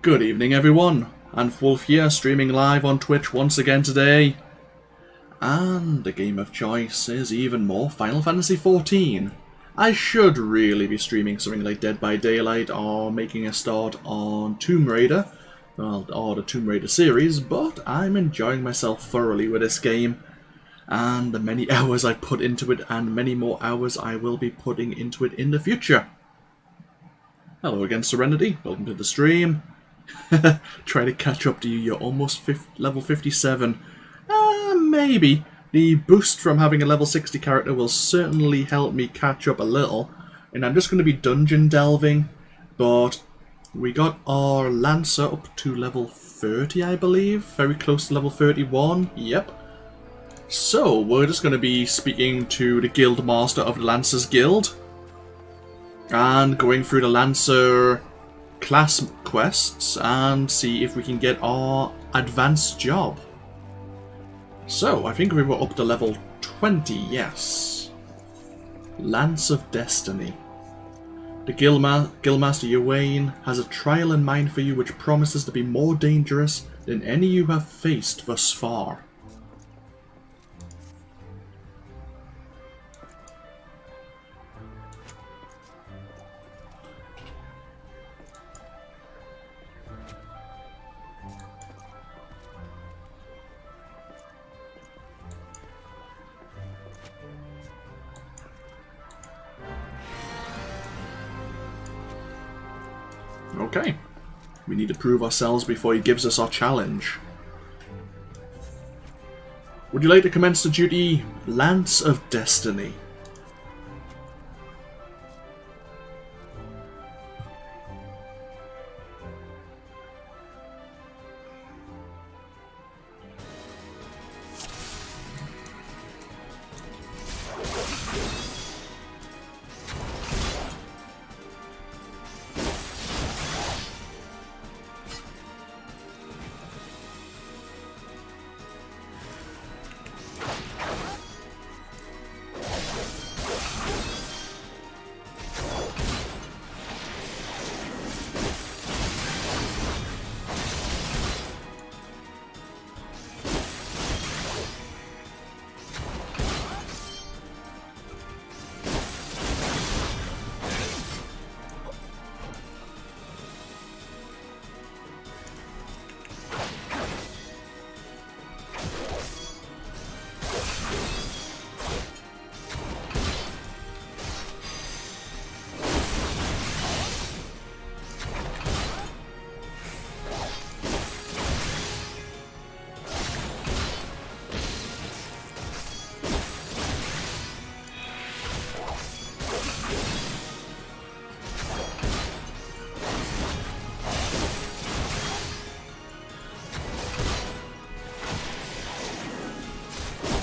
Good evening everyone, AnthWolf here, streaming live on Twitch once again today. And the game of choice is even more Final Fantasy XIV. I should really be streaming something like Dead by Daylight or making a start on Tomb Raider, or the Tomb Raider series, but I'm enjoying myself thoroughly with this game. And the many hours I put into it, and many more hours I will be putting into it in the future. Hello again, Serenity. Welcome to the stream. Try to catch up to you. You're almost level 57. Maybe. The boost from having a level 60 character will certainly help me catch up a little. And I'm just going to be dungeon delving. But we got our Lancer up to level 30, I believe. Very close to level 31. Yep. So, we're just going to be speaking to the Guild Master of the Lancers Guild. And going through the Lancer class quests and see if we can get our advanced job. So, I think we were up to level 20, yes. Lance of Destiny. The Guildmaster Ywain has a trial in mind for you which promises to be more dangerous than any you have faced thus far. Okay, we need to prove ourselves before he gives us our challenge. Would you like to commence the duty, Lance of Destiny?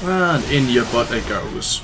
And in your butt it goes.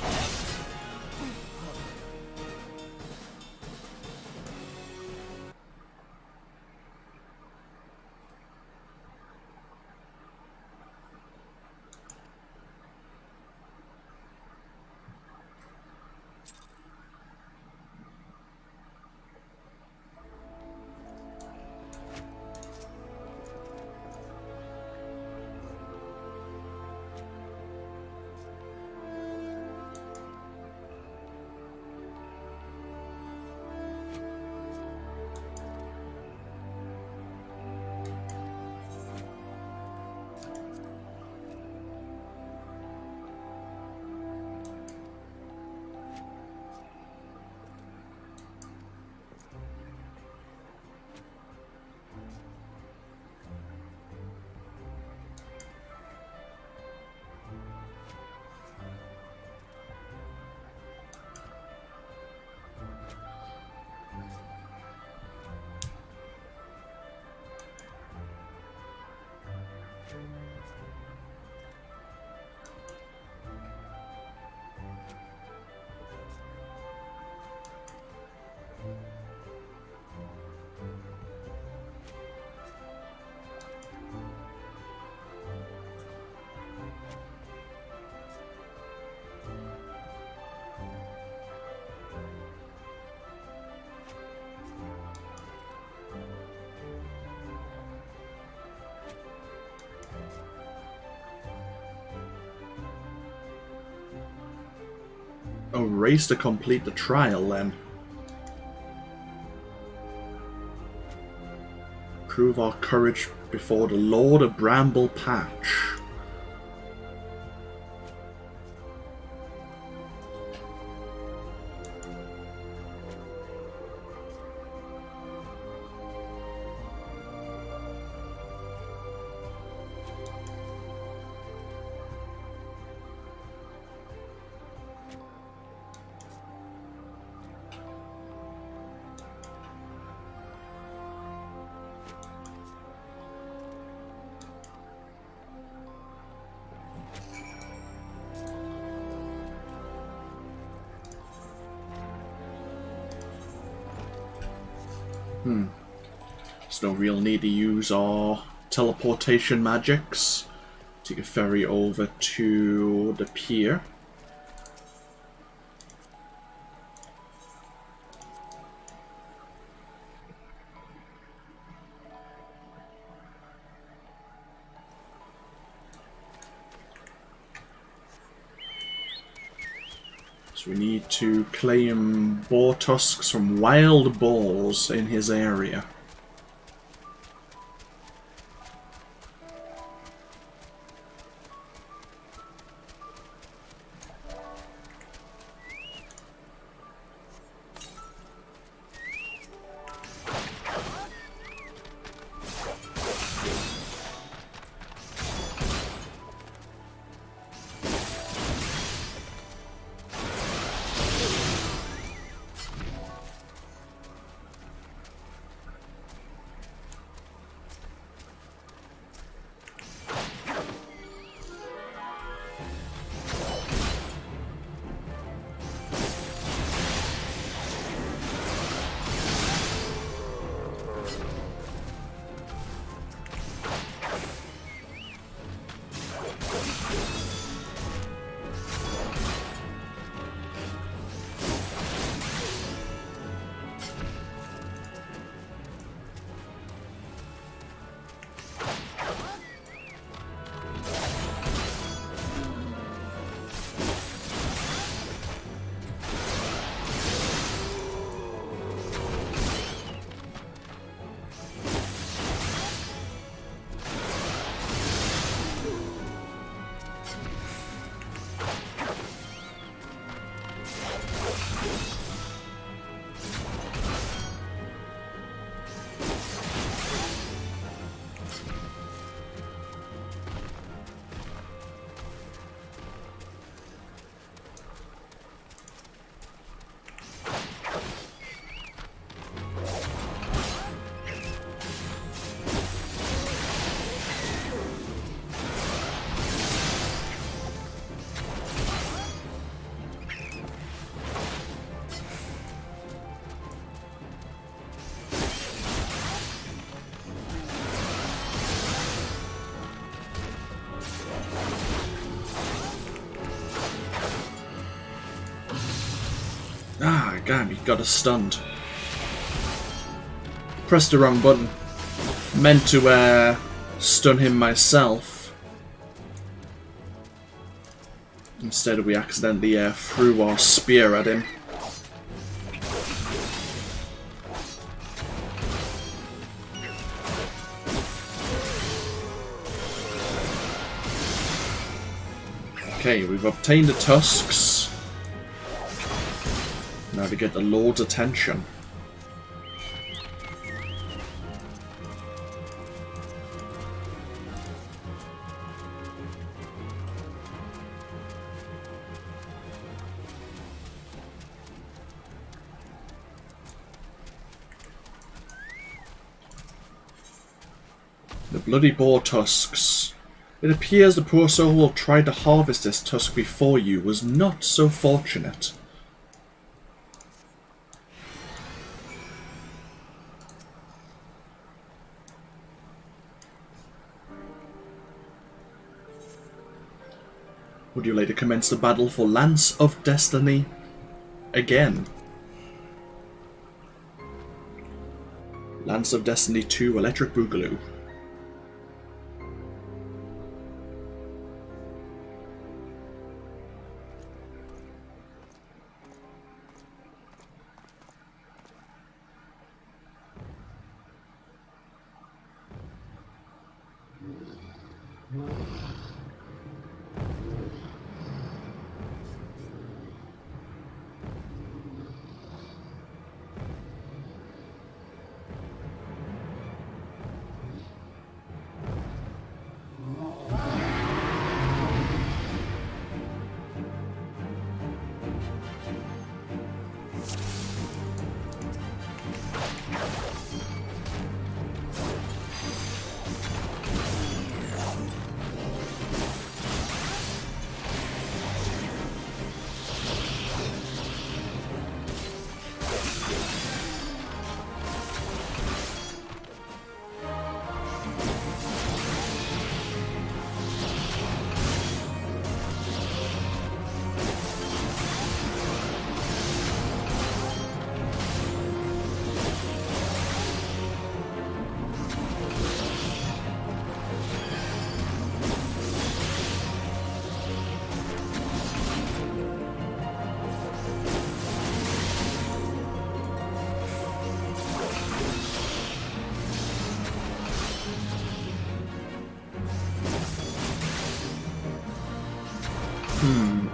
a race to complete the trial then. Prove our courage before the Lord of Bramble Patch. There's no real need to use our teleportation magics. Take a ferry over to the pier. So we need to claim boar tusks from wild boars in his area. Ah, God, he got us stunned. Pressed the wrong button. Meant to stun him myself. Instead, we accidentally threw our spear at him. Okay, we've obtained the tusks. Now to get the Lord's attention. The bloody boar tusks. It appears the poor soul who tried to harvest this tusk before you was not so fortunate. Would you like to commence the battle for Lance of Destiny again? Lance of Destiny 2 Electric Boogaloo.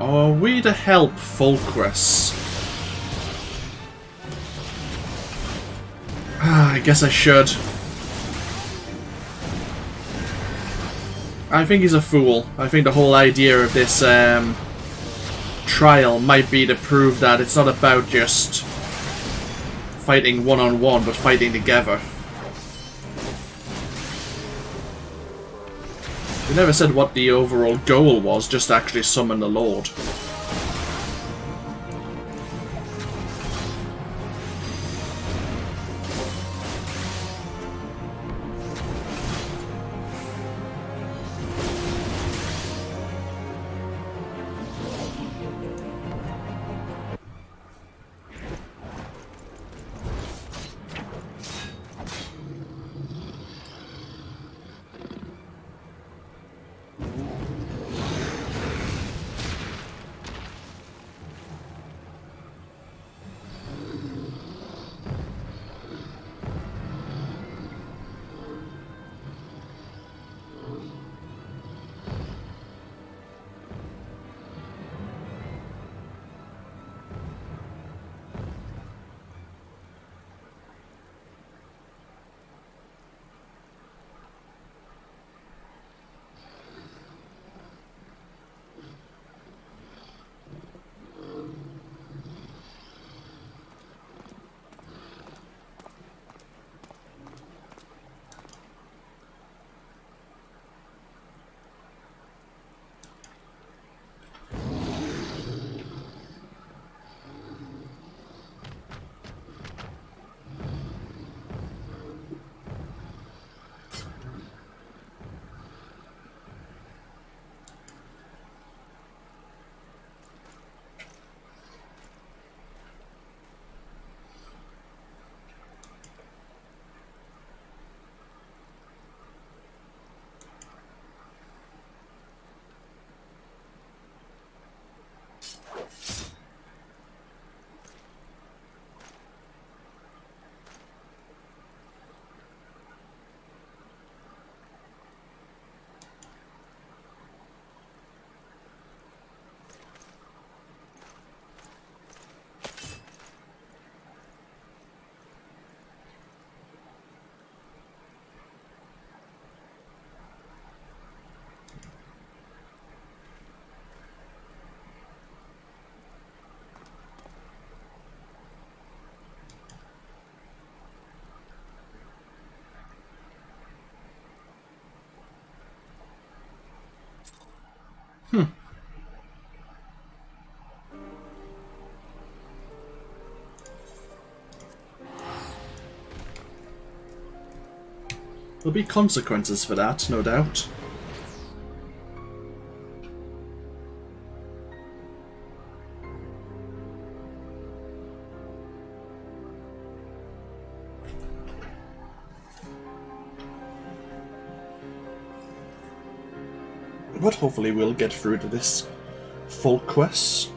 Are we to help Fulcrus? I guess I should. I think he's a fool. I think the whole idea of this trial might be to prove that it's not about just fighting one-on-one, but fighting together. We never said what the overall goal was, just to actually summon the Lord. There'll be consequences for that, no doubt. But hopefully we'll get through to this full quest.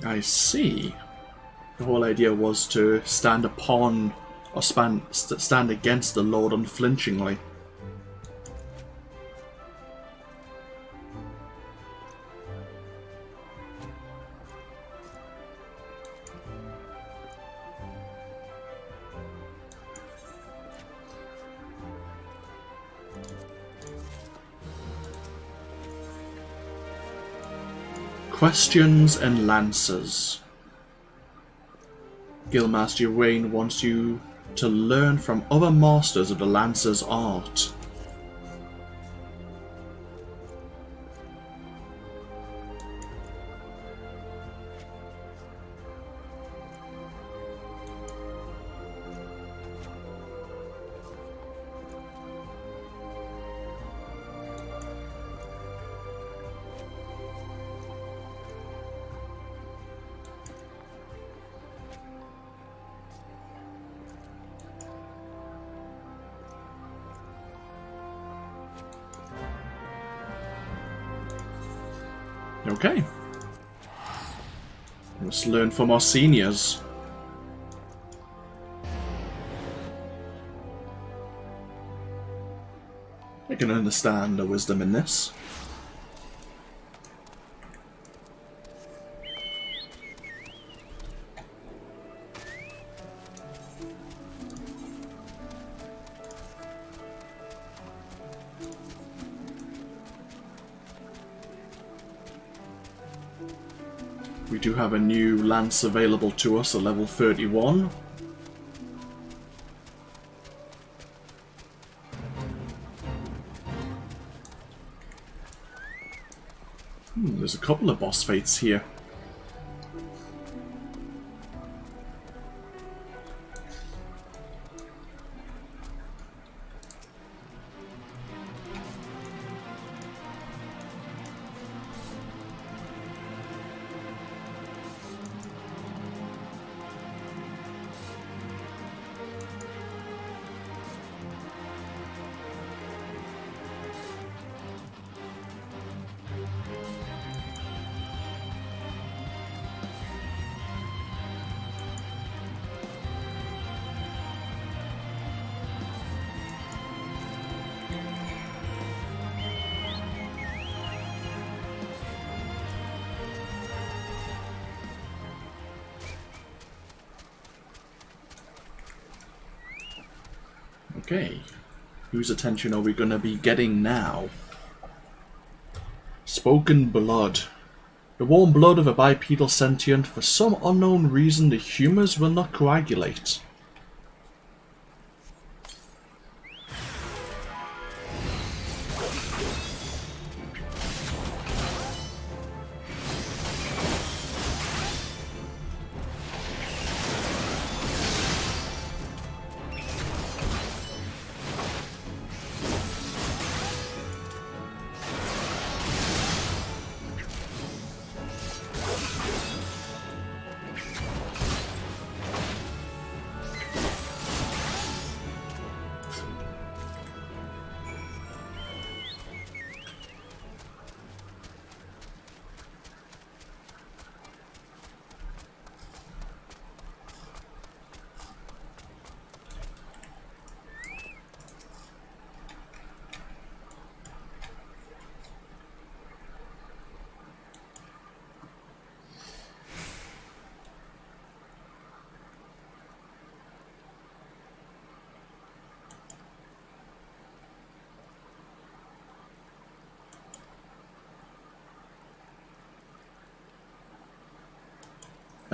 I see. The whole idea was to stand upon or stand against the Lord unflinchingly. Questions and Lancers. Guildmaster Wayne wants you to learn from other masters of the Lancer's art. Okay. Let's learn from our seniors. I can understand the wisdom in this. We do have a new lance available to us at level 31. There's a couple of boss fights here. Okay, whose attention are we going to be getting now? Spoken blood. The warm blood of a bipedal sentient. For some unknown reason, the humours will not coagulate.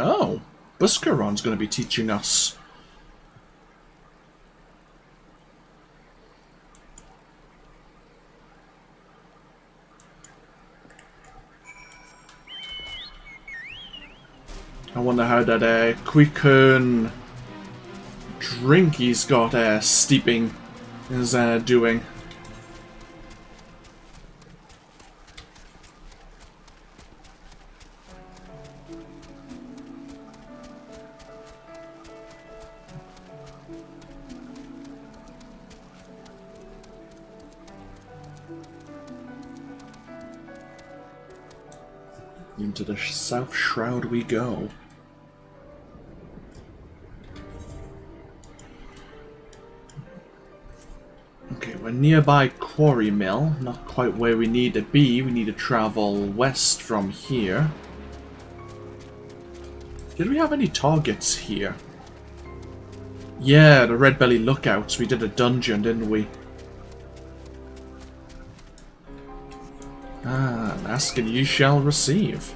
Oh, Buscaron's going to be teaching us. I wonder how that quicken drink he's got steeping is doing. Into the South Shroud we go. Okay, we're nearby Quarry Mill. Not quite where we need to be. We need to travel west from here. Did we have any targets here? Yeah, the Red Belly Lookouts. We did a dungeon, didn't we? Ah, ask and you shall receive.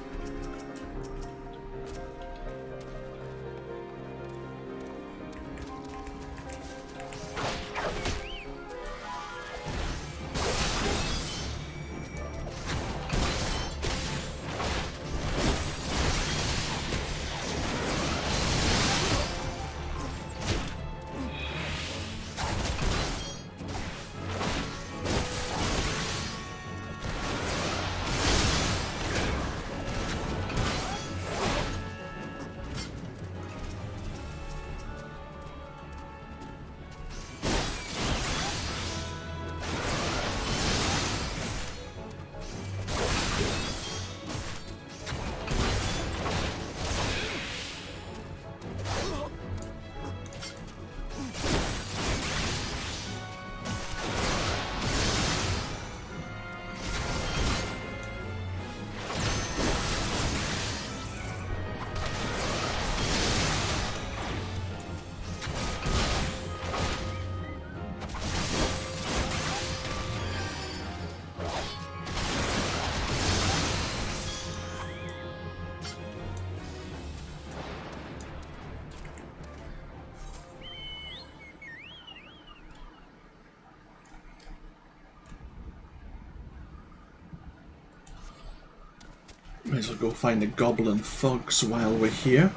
Might as well go find the Goblin Thugs while we're here.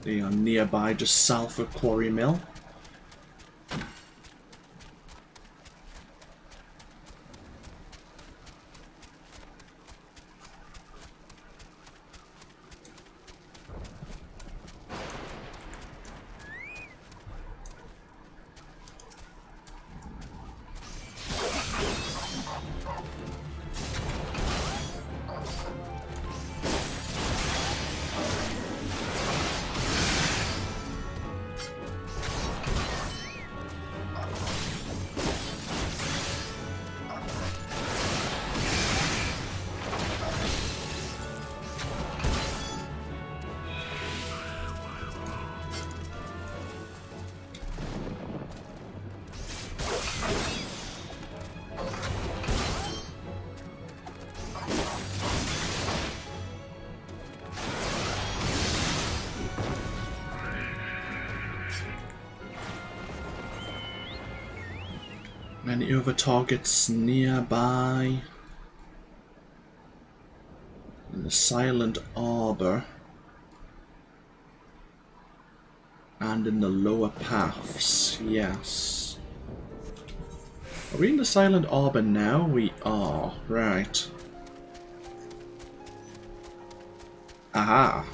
They are nearby, just south of Quarry Mill. Any other targets nearby? In the Silent Arbor. And in the lower paths, yes. Are we in the Silent Arbor now? We are, right. Aha!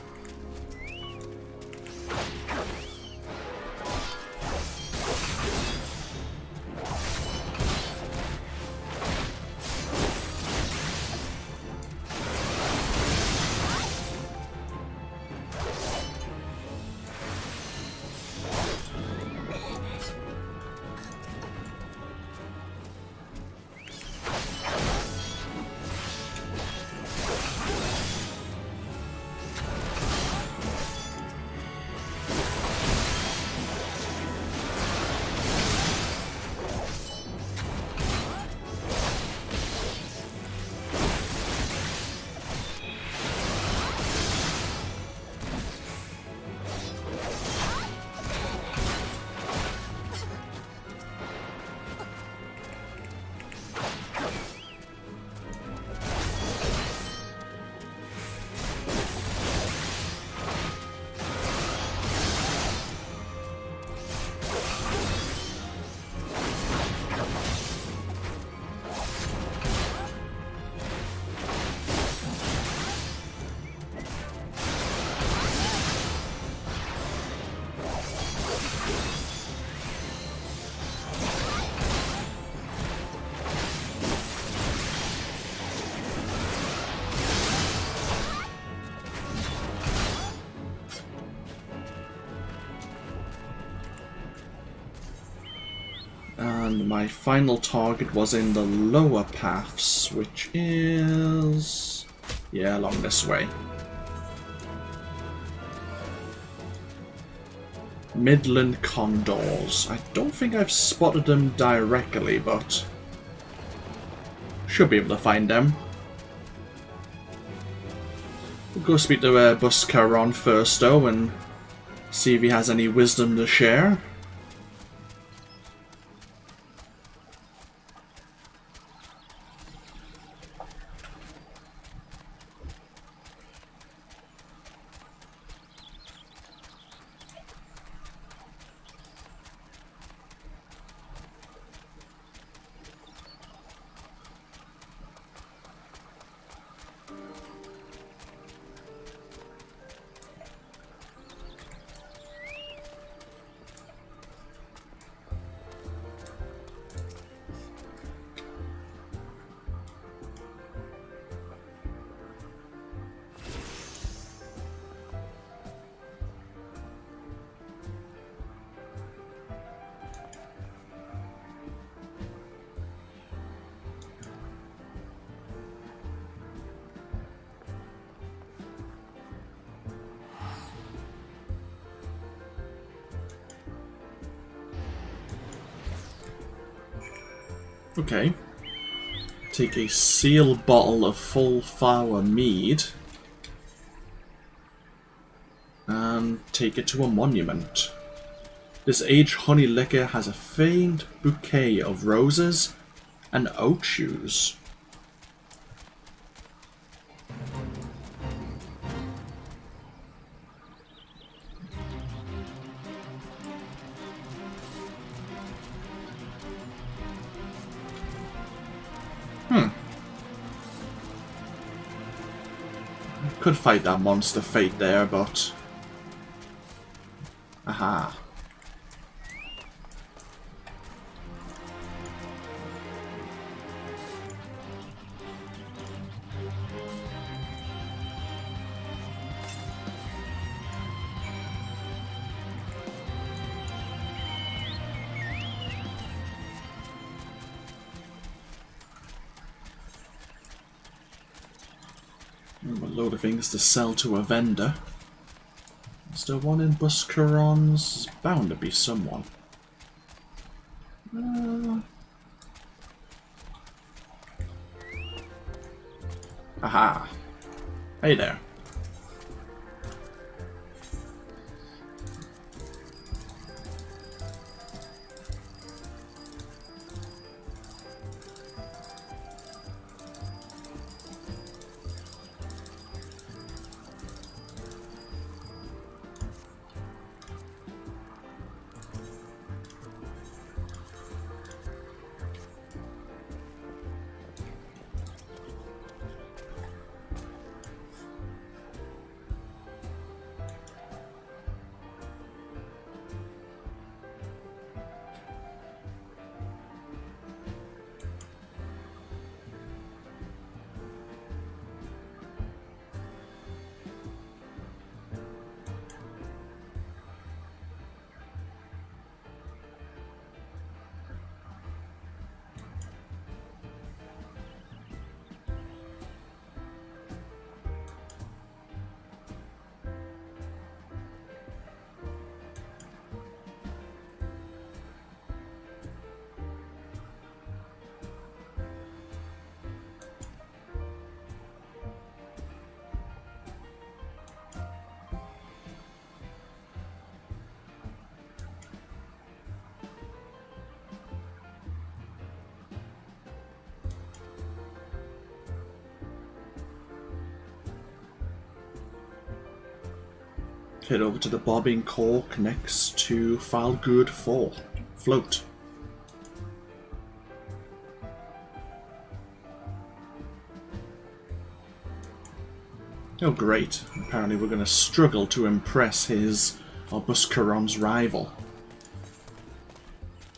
And my final target was in the lower paths, which is... yeah, along this way. Midland condors. I don't think I've spotted them directly, but should be able to find them. We'll go speak to Buscaron first, though, and see if he has any wisdom to share. Okay. Take a sealed bottle of full flower mead and take it to a monument. This aged honey liquor has a faint bouquet of roses and oak shoes. Could fight that monster fate there, but... aha. A load of things to sell to a vendor. Is there one in Buscaron's? There's bound to be someone. Aha! Hey there. Head over to the bobbing cork next to Falgood Float. Oh great, apparently we're going to struggle to impress his Buscaron's rival.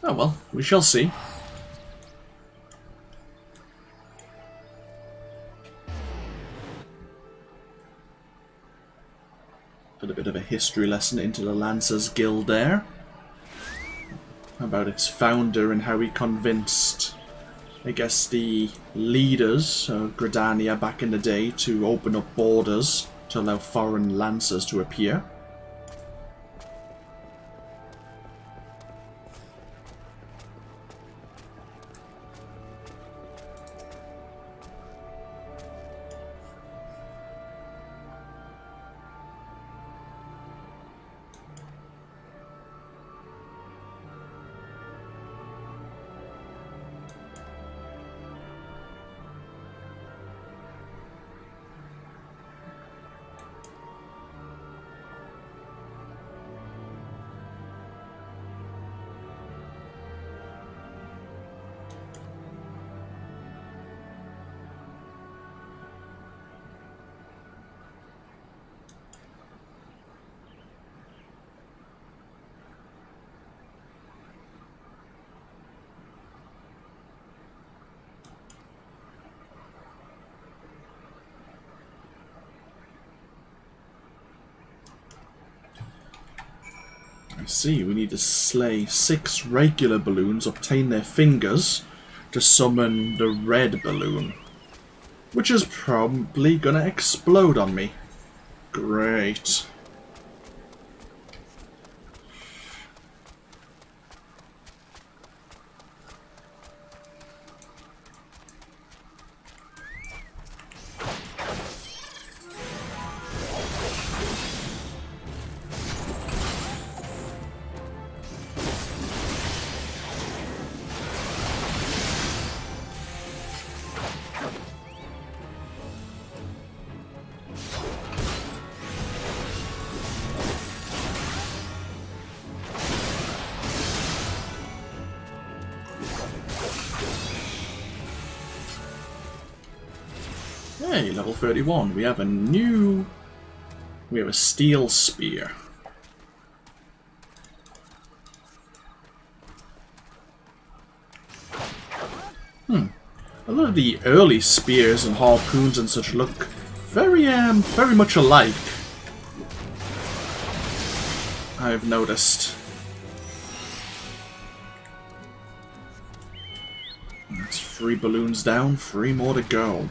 Oh well, we shall see. Got a bit of a history lesson into the Lancers Guild there. about its founder and how he convinced, I guess, the leaders of Gridania back in the day to open up borders to allow foreign lancers to appear. I see, we need to slay 6 regular balloons, obtain their fingers, to summon the red balloon. Which is probably gonna explode on me. Great. Hey, level 31. We have a steel spear. A lot of the early spears and harpoons and such look very much alike. I've noticed. That's 3 balloons down, 3 more to go.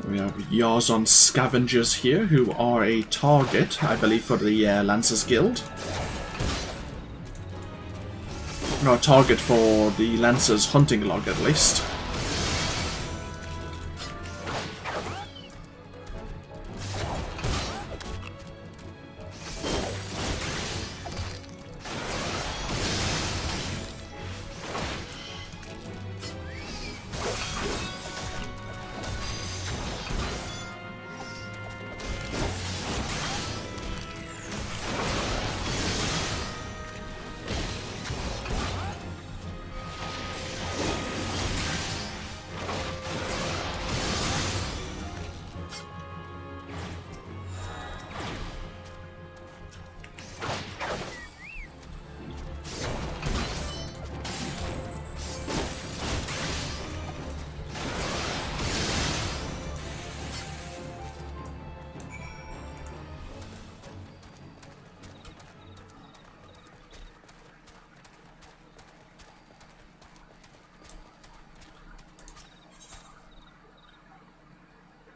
We have Yarzon scavengers here, who are a target, I believe, for the Lancers Guild. No, a target for the Lancers hunting log, at least.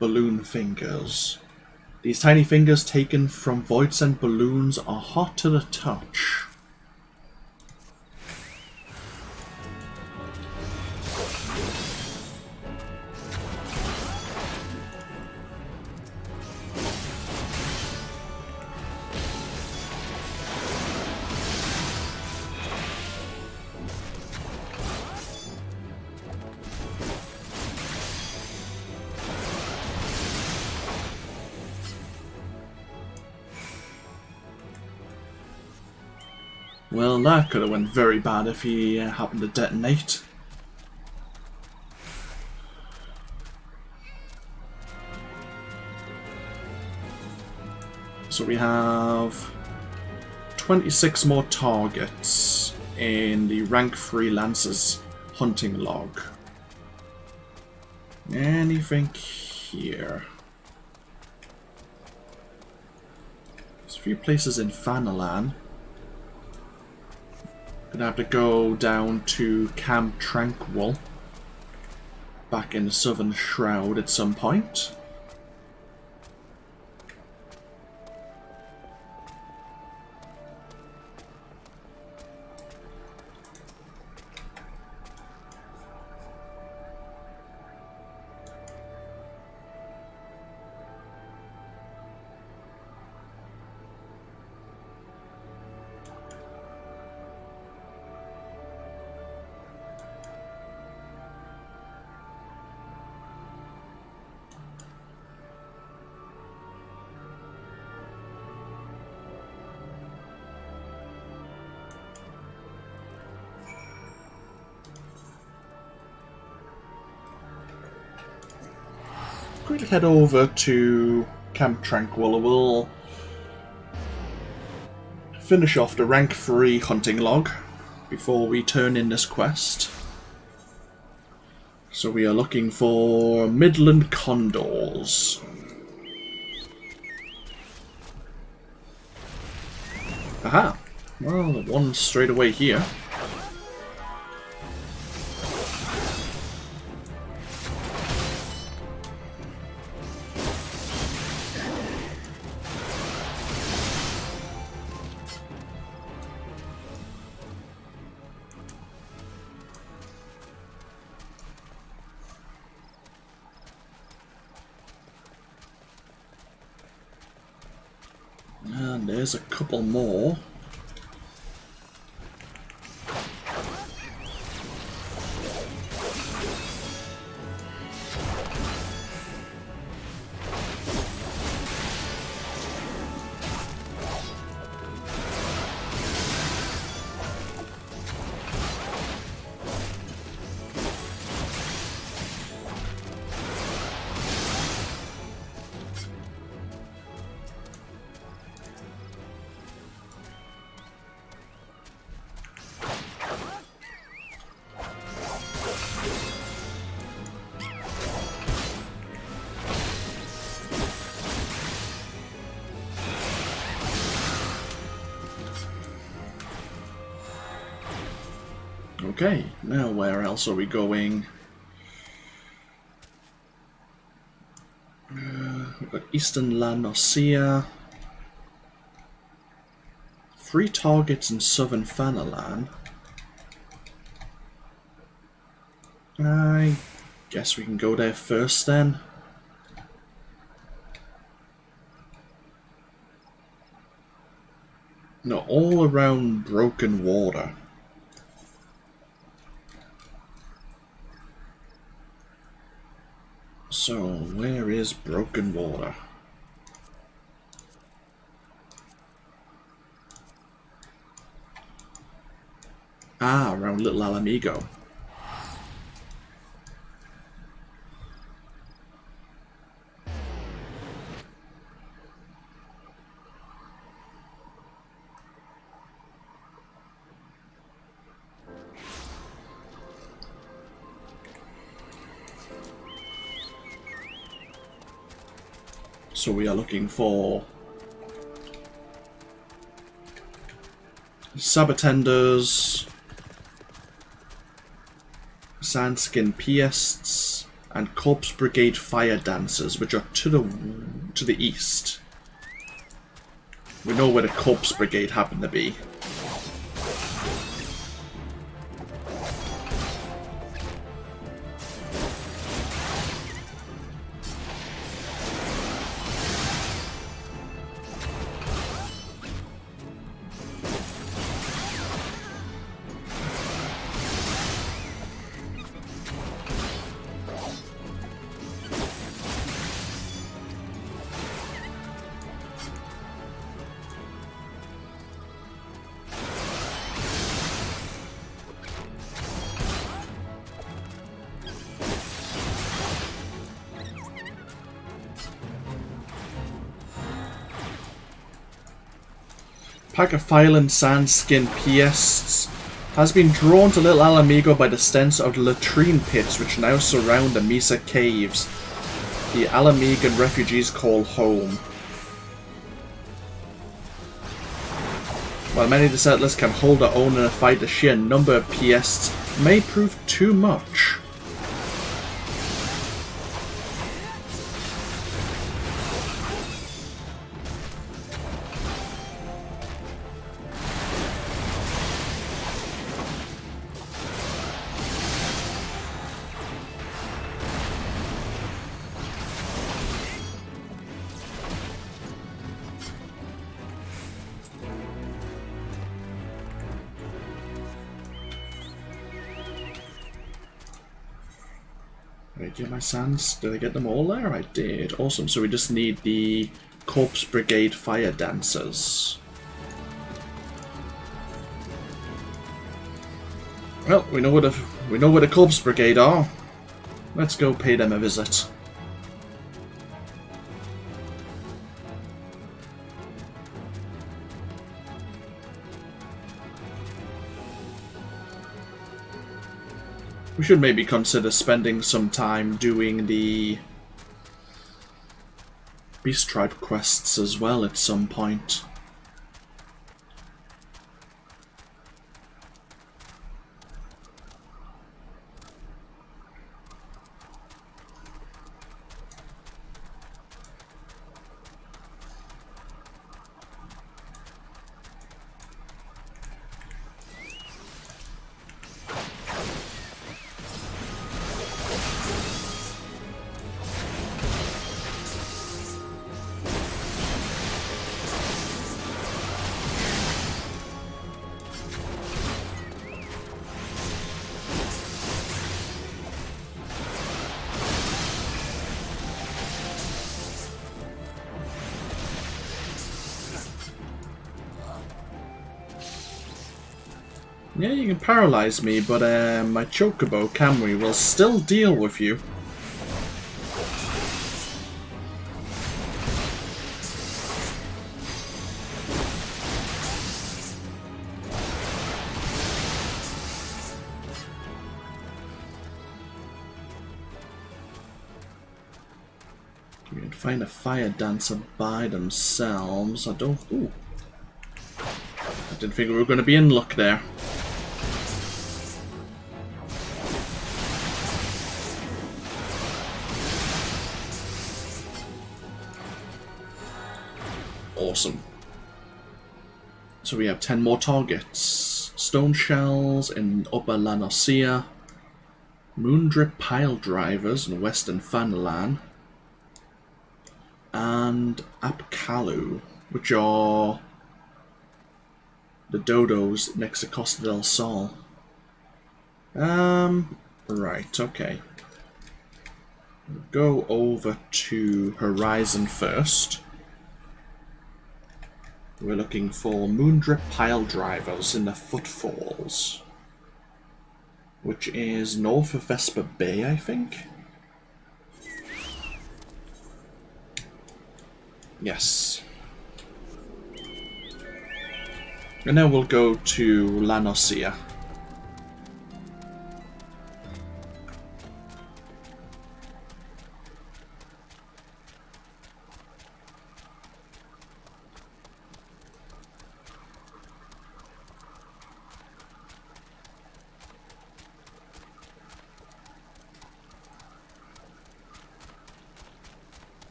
Balloon fingers. These tiny fingers taken from void-sent balloons are hot to the touch. Well, that could have went very bad if he happened to detonate. So we have 26 more targets in the rank 3 Lancers hunting log. Anything here? There's a few places in Fanalan. Gonna have to go down to Camp Tranquil back in the Southern Shroud at some point. Going to head over to Camp Tranquil. We'll finish off the rank 3 hunting log before we turn in this quest. So we are looking for Midland Condors. Aha! Well, the one straight away here. And there's a couple more. Okay, now where else are we going? We've got Eastern La Noscea. 3 targets in Southern Fanalan. I guess we can go there first then. No, all around Broken Water. So, where is Broken Water? Ah, around Little Alamigo. So we are looking for Sabatenders, Sandskin Piasts, and Corpse Brigade Fire Dancers, which are to the east. We know where the Corpse Brigade happen to be. pack of Fireland Sandskin Piests has been drawn to Little Alamigo by the stench of the latrine pits which now surround the Mesa Caves. The Alamigan refugees call home. While many of the settlers can hold their own in a fight, the sheer number of Piests may prove too much. Did I get my sands? Did I get them all there? I did. Awesome. So we just need the Corpse Brigade Fire Dancers. Well, we know where the Corpse Brigade are. Let's go pay them a visit. We should maybe consider spending some time doing the Beast Tribe quests as well at some point. Yeah, you can paralyze me, but my Chocobo Camry will still deal with you. You can find a fire dancer by themselves. I don't... Ooh. I didn't think we were going to be in luck there. Awesome. So we have 10 more targets. Stone Shells in Upper Lanosia, Moondrip Pile Drivers in Western Fanlan, and Apkalu, which are the dodos next to Costa del Sol. Right, okay. We'll go over to Horizon first. We're looking for Moondrip Pile Drivers in the Footfalls, which is north of Vesper Bay, I think? Yes. And then we'll go to Lanosia.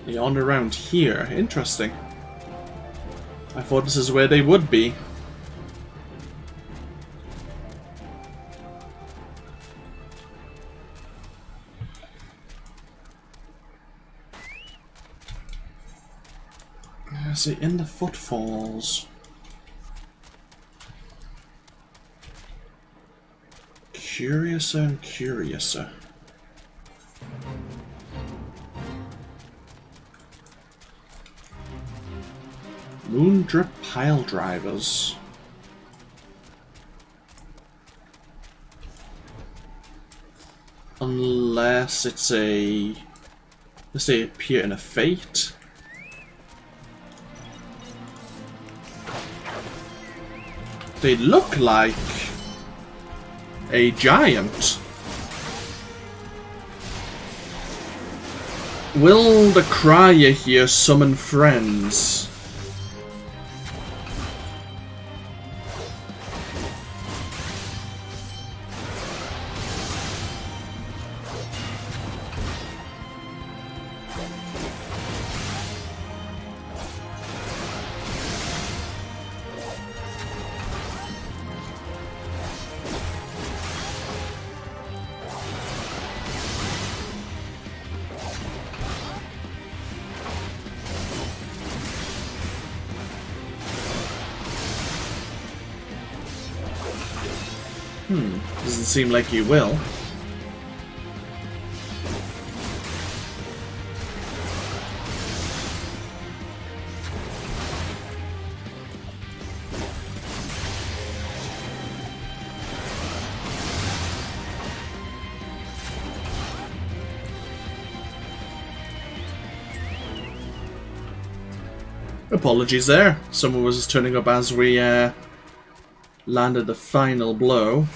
They're on around here. Interesting. I thought this is where they would be. See, in the footfalls. Curiouser and curiouser. Moondrip pile drivers. Unless it's a... let's say appear in a fate. They look like a giant. Will the crier here summon friends? Doesn't seem like you will. Apologies there. Someone was turning up as we landed the final blow.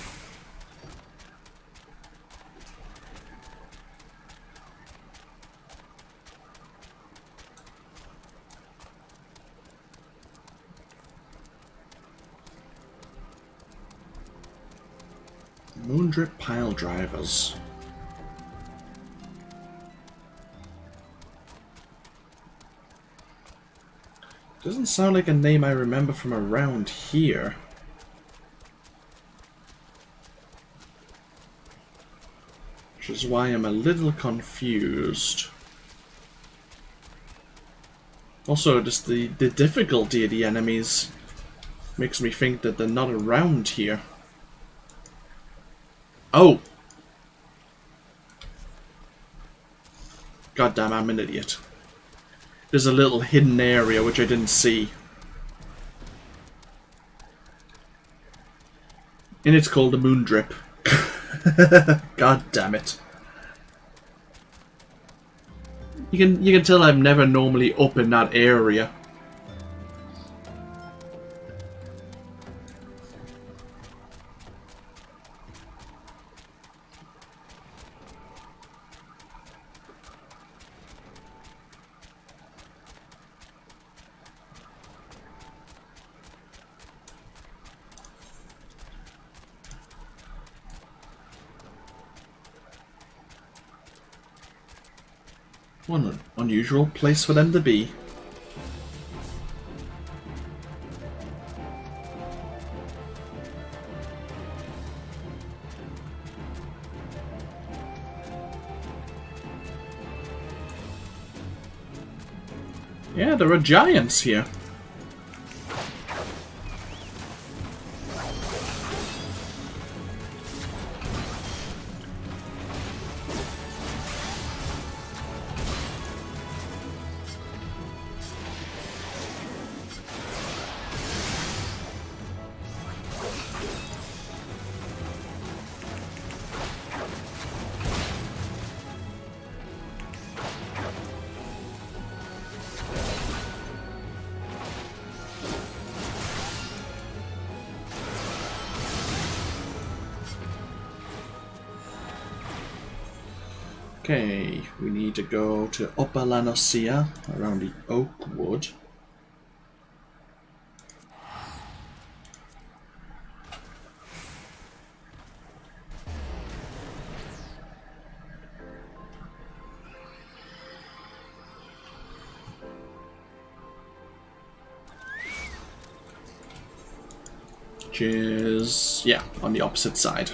Moondrip pile drivers. Doesn't sound like a name I remember from around here. Which is why I'm a little confused. Also, just the difficulty of the enemies makes me think that they're not around here. Oh! Goddamn, I'm an idiot. There's a little hidden area which I didn't see. And it's called a Moondrip. God damn it. You can tell I'm never normally up in that area. What an unusual place for them to be. Yeah, there are giants here. Okay, we need to go to Upper Lanosia around the Oak Wood. which is, yeah, on the opposite side.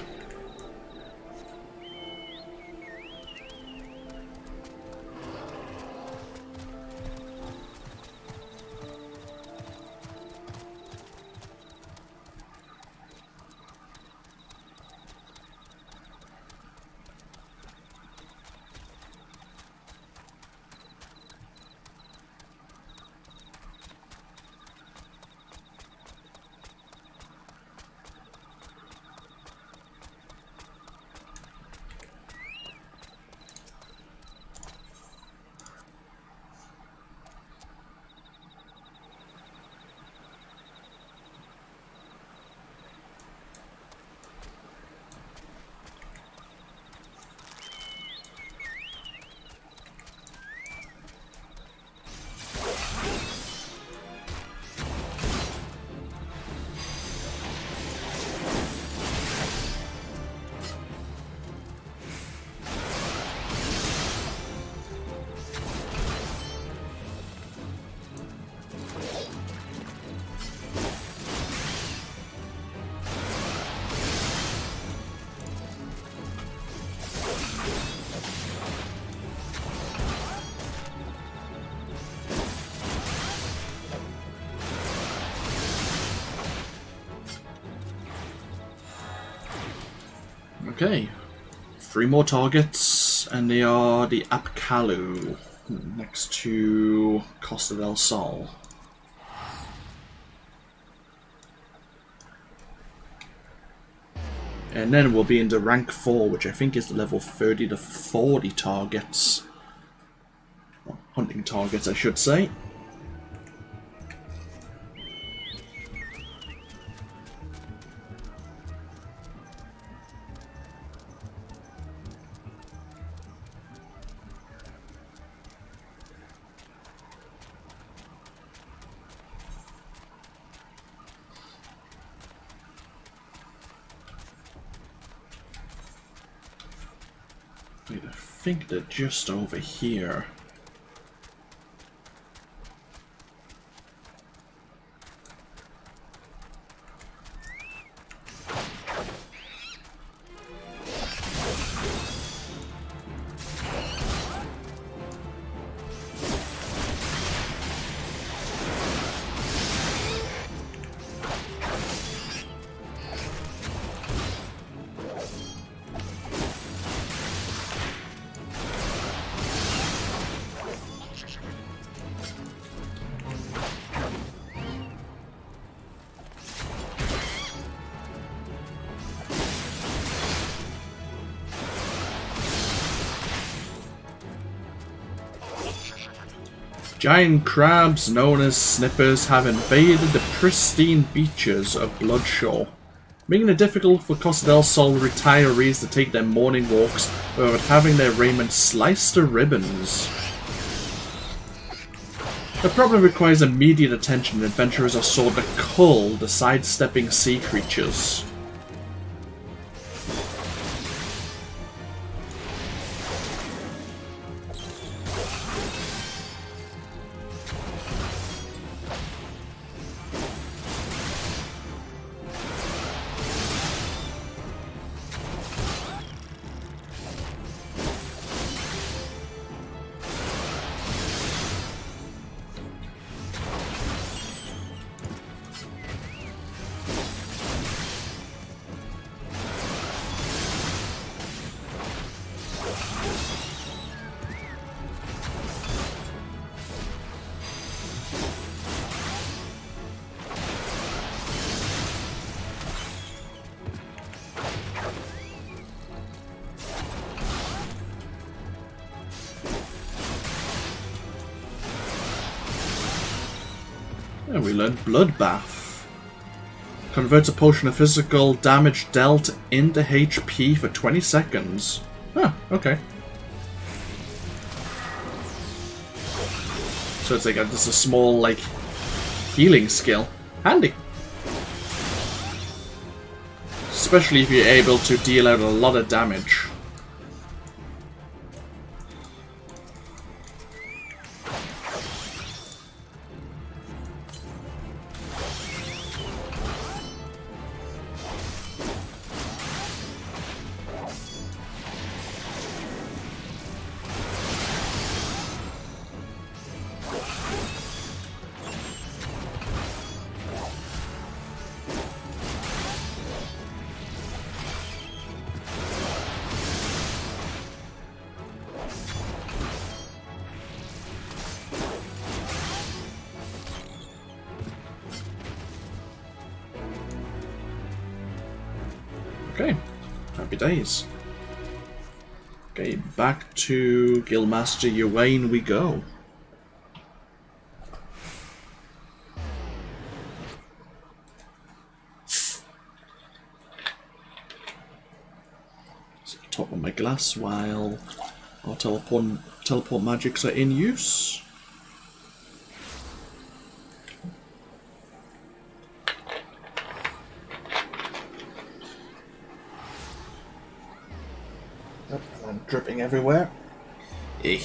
Okay, 3 more targets, and they are the Apkalu, next to Costa del Sol. And then we'll be into rank 4, which I think is the level 30 to 40 targets. Well, hunting targets, I should say. Wait, I think they're just over here. Giant crabs known as snippers have invaded the pristine beaches of Bloodshore, making it difficult for Costa del Sol retirees to take their morning walks without having their raiment sliced to ribbons. The problem requires immediate attention, and adventurers are sought to cull the sidestepping sea creatures. And we learned Bloodbath. Converts a potion of physical damage dealt into HP for 20 seconds. Ah, okay. So it's like just a small, like, healing skill. Handy. Especially if you're able to deal out a lot of damage. Okay, happy days. Okay, back to Guildmaster Uwain we go. So top of my glass while our teleport magics are in use. I'm dripping everywhere. A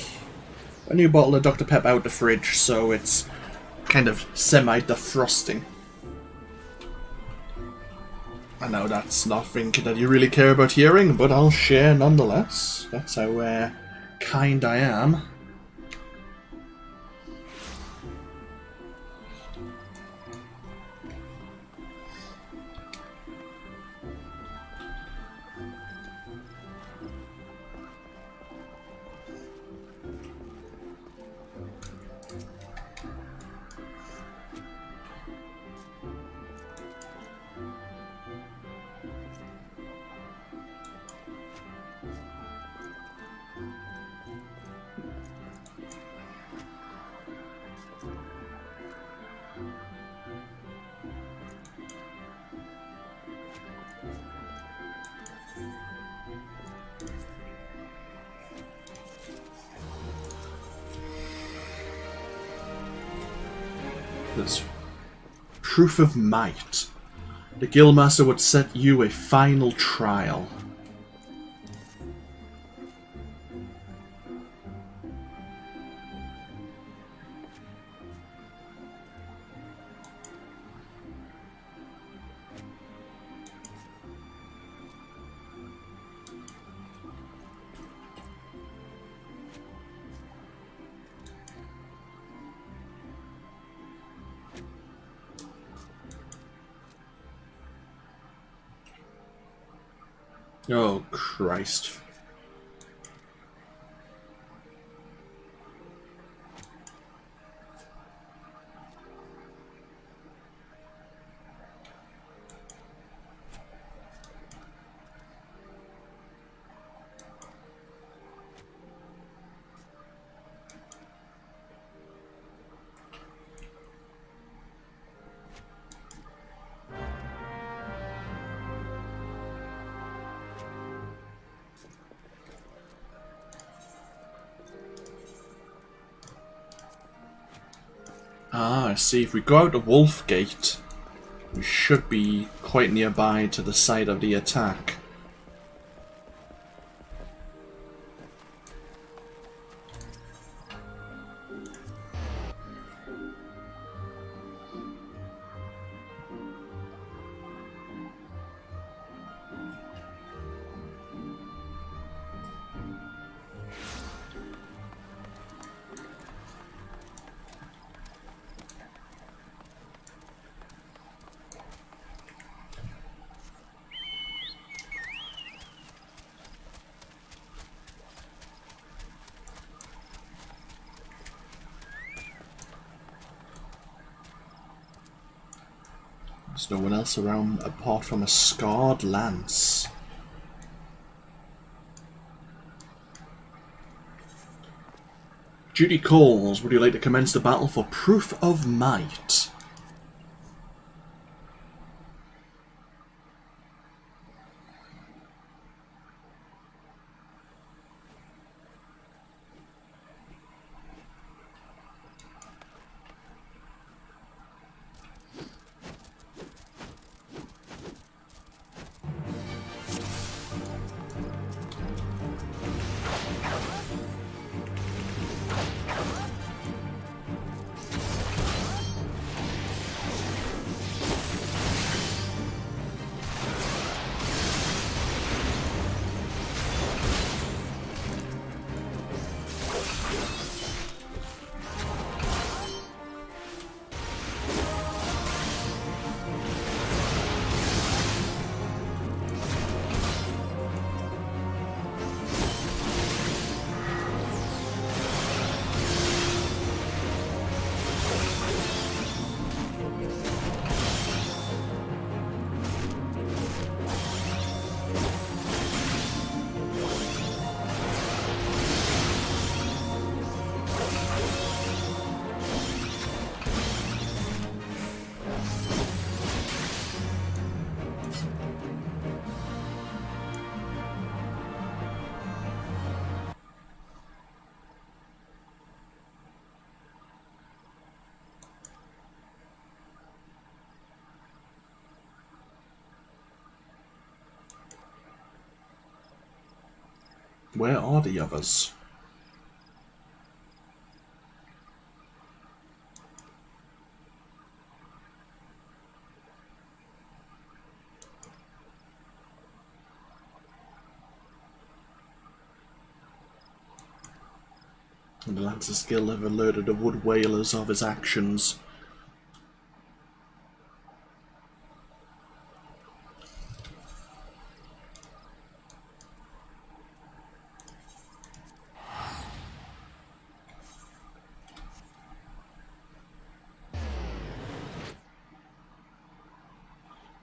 new bottle of Dr. Pepper out the fridge, so it's kind of semi-defrosting. I know that's nothing that you really care about hearing, but I'll share nonetheless. That's how kind I am. There's proof of might. The Guildmaster would set you a final trial. Oh, Christ. Ah, I see. If we go out the Wolf Gate, we should be quite nearby to the site of the attack. There's no one else around apart from a scarred lance. Duty calls. Would you like to commence the battle for proof of might? Where are the others? And the Lancer's Guild have alerted the Wood Whalers of his actions.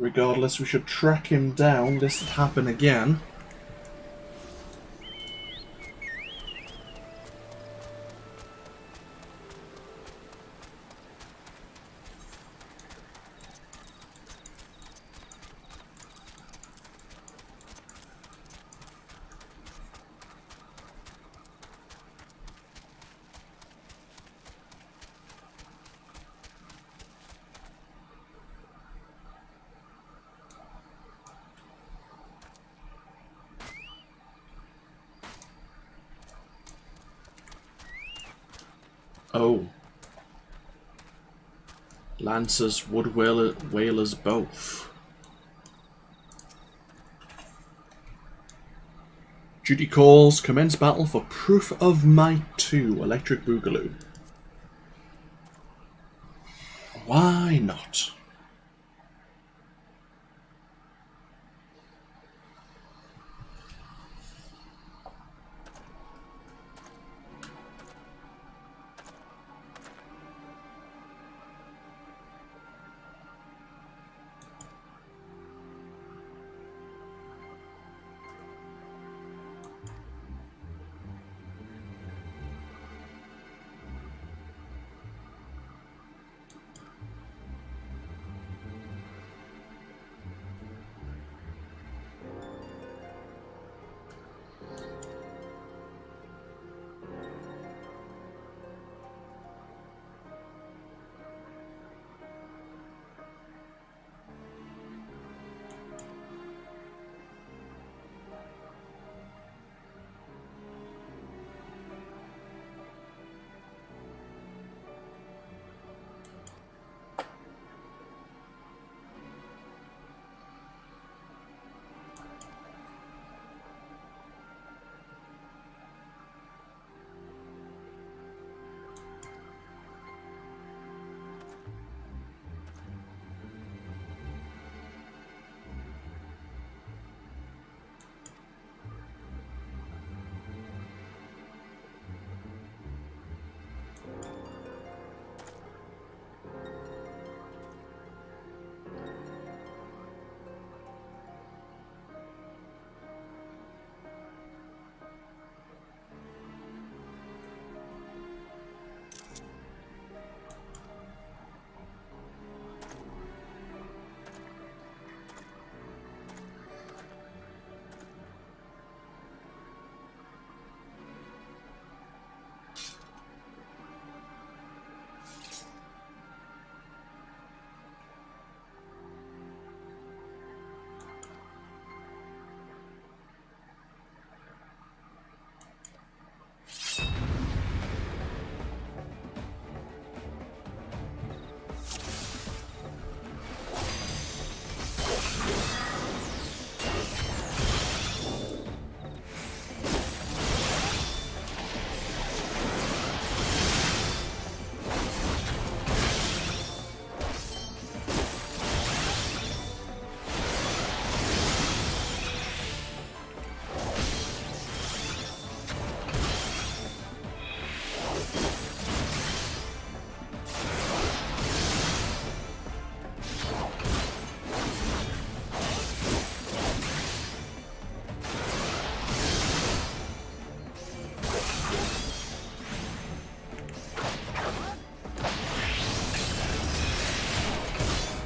Regardless, we should track him down. This would happen again. Oh. Lancers, Wood Whalers both. Duty calls, commence battle for Proof of Might 2, Electric Boogaloo. Why not?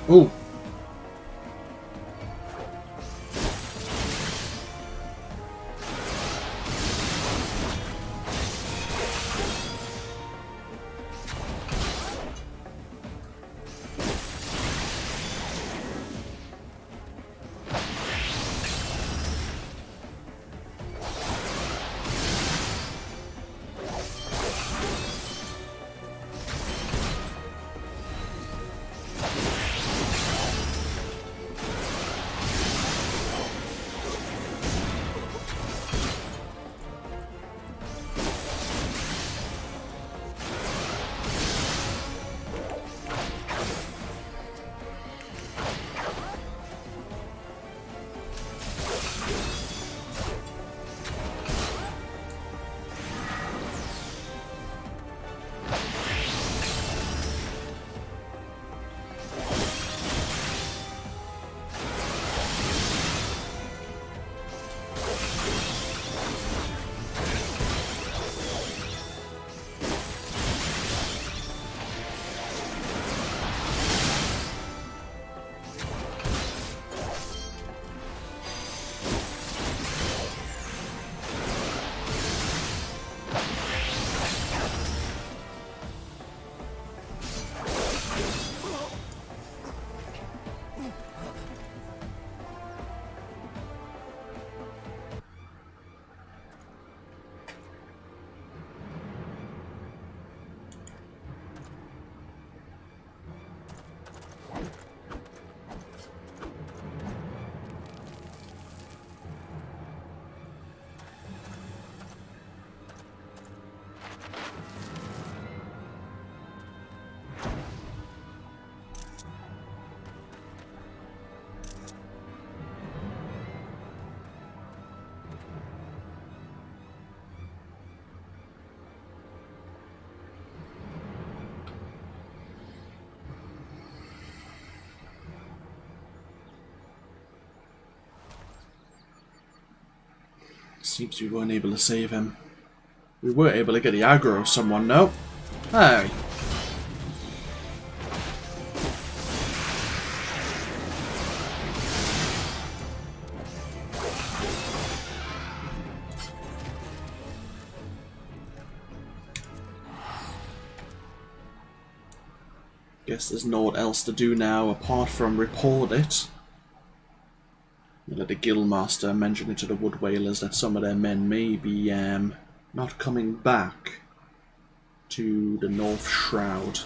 Oh. Seems we weren't able to save him. We were able to get the aggro of someone, no? Hey. Guess there's naught else to do now apart from report it. Let the guildmaster mention it to the wood whalers that some of their men may be not coming back to the North Shroud.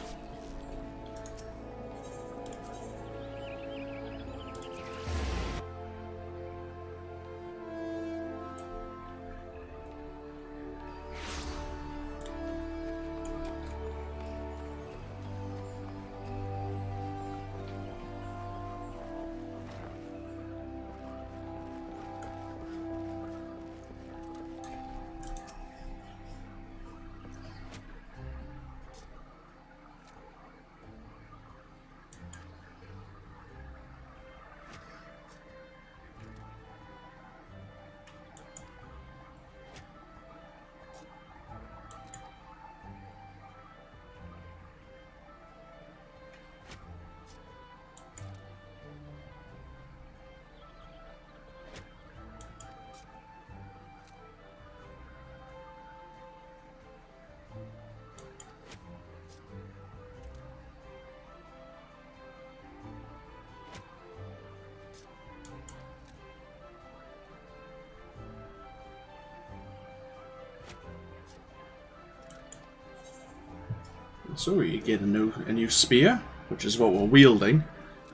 So we get a new spear, which is what we're wielding,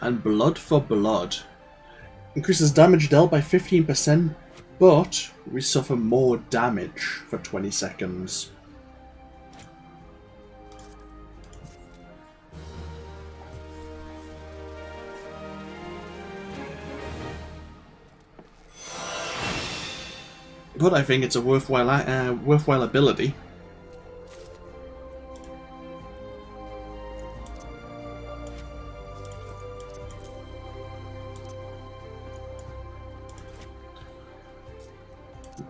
and blood for blood. Increases damage dealt by 15%, but we suffer more damage for 20 seconds. But I think it's a worthwhile ability.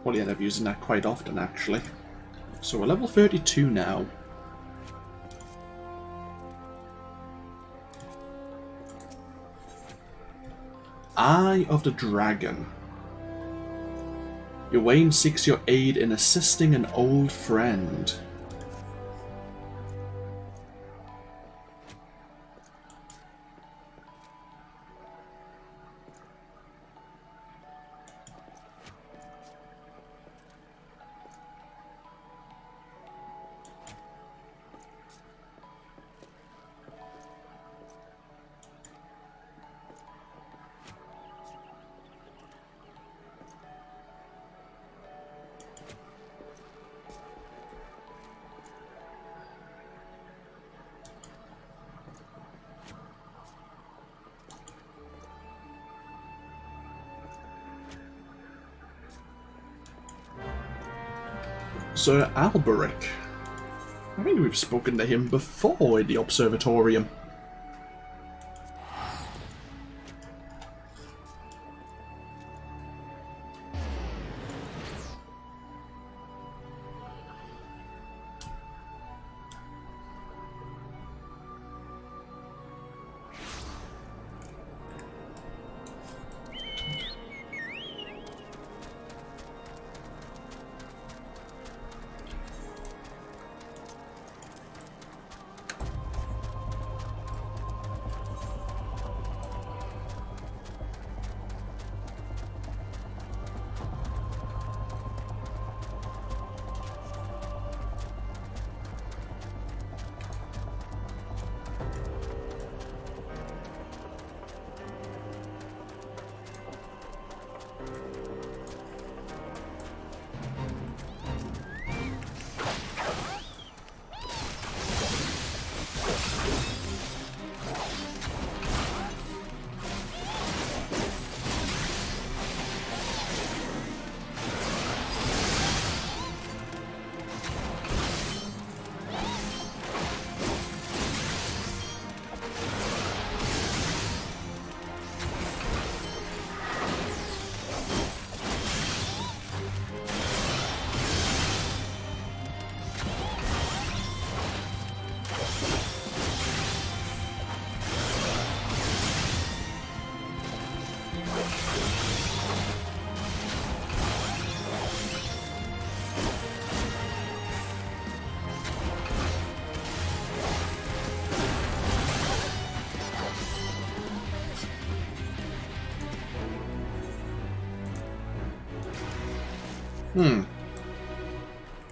Probably end up using that quite often, actually. So we're level 32 now. Eye of the Dragon. Your Wayne seeks your aid in assisting an old friend. Sir Alberic. I think we've spoken to him before in the Observatorium.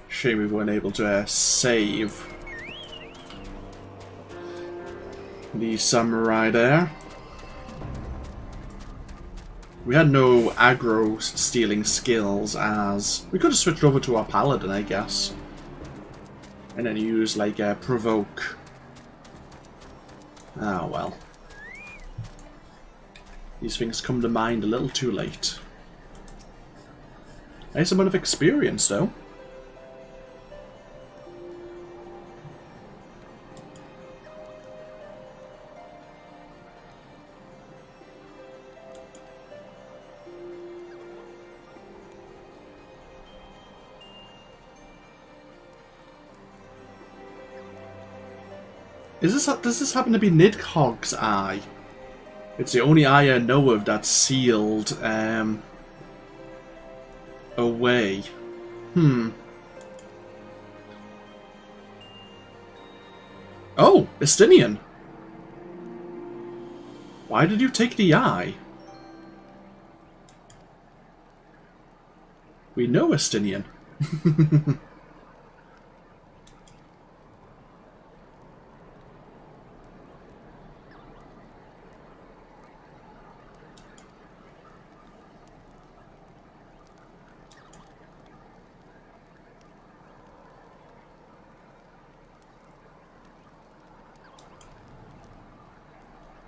Shame we weren't able to save the samurai there. We had no aggro stealing skills, as we could have switched over to our paladin, I guess, and then use like a provoke. Ah well. These things come to mind a little too late. Nice amount of experience though. Does this happen to be Nidhogg's eye? It's the only eye I know of that's sealed away. Oh, Estinian. Why did you take the eye? We know Estinian.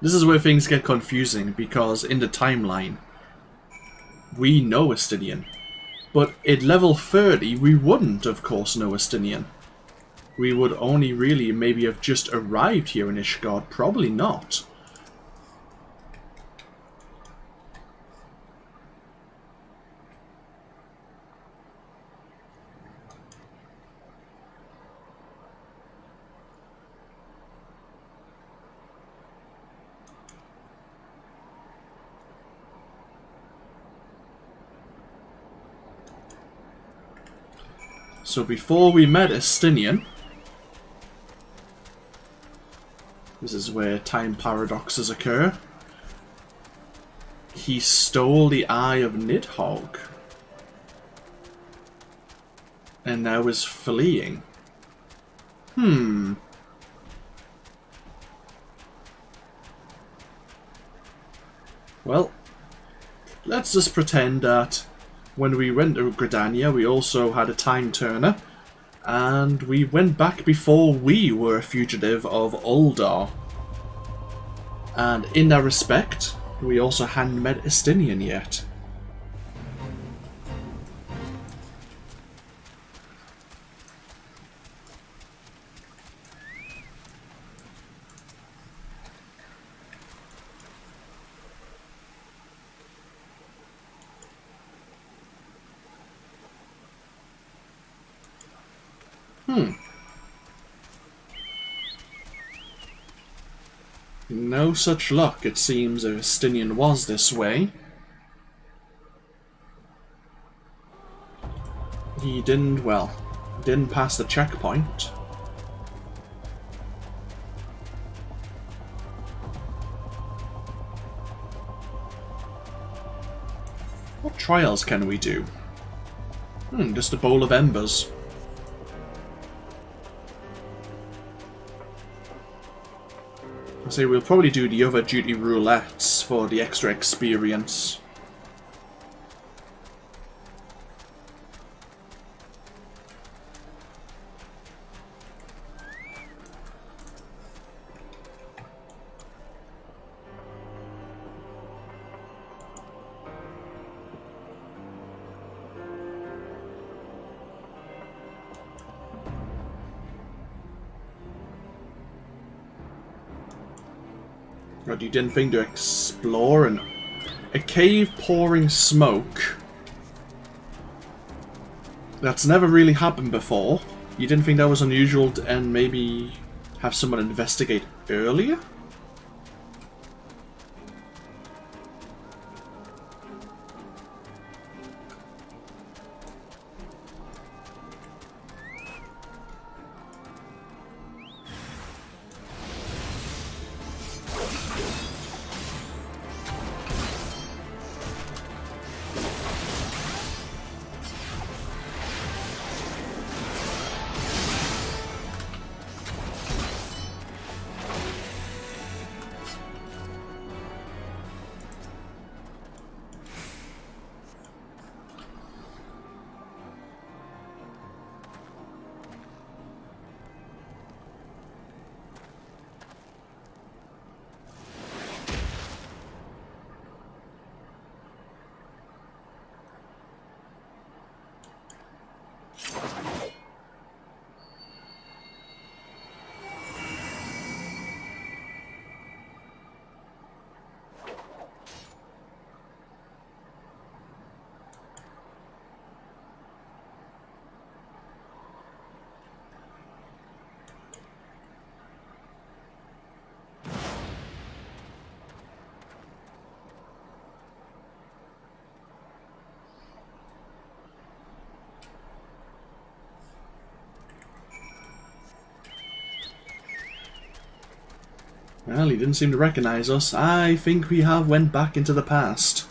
This is where things get confusing, because in the timeline, we know Estinian. But at level 30, we wouldn't, of course, know Estinian. We would only really maybe have just arrived here in Ishgard. Probably not. So before we met Estinian, this is where time paradoxes occur, he stole the eye of Nidhogg and now is fleeing. Well, let's just pretend that when we went to Gridania, we also had a time turner, and we went back before we were a fugitive of Uldar. And in that respect, we also hadn't met Estinian yet. No such luck, it seems, if Estinian was this way. He didn't pass the checkpoint. What trials can we do? Just a bowl of embers. So we'll probably do the other duty roulettes for the extra experience. God, you didn't think to explore a cave pouring smoke? That's never really happened before. You didn't think that was unusual and maybe have someone investigate earlier? Well, he didn't seem to recognise us. I think we have went back into the past.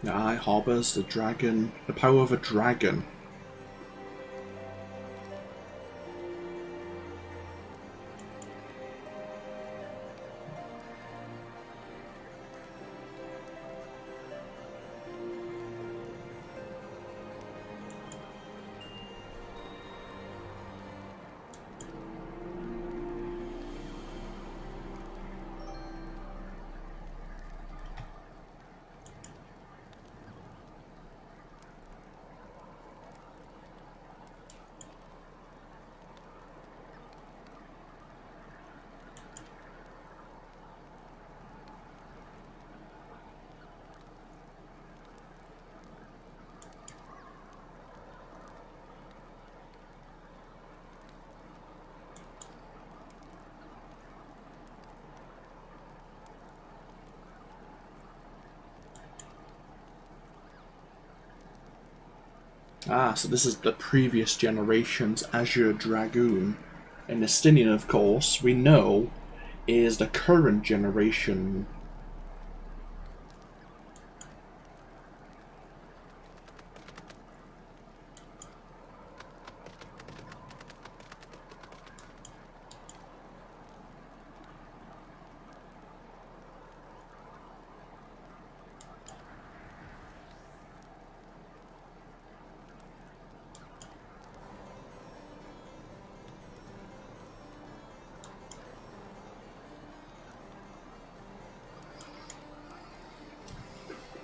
Aye, harbours the dragon, the power of a dragon. Ah, so this is the previous generation's Azure Dragoon. And Estinian, of course, we know, is the current generation.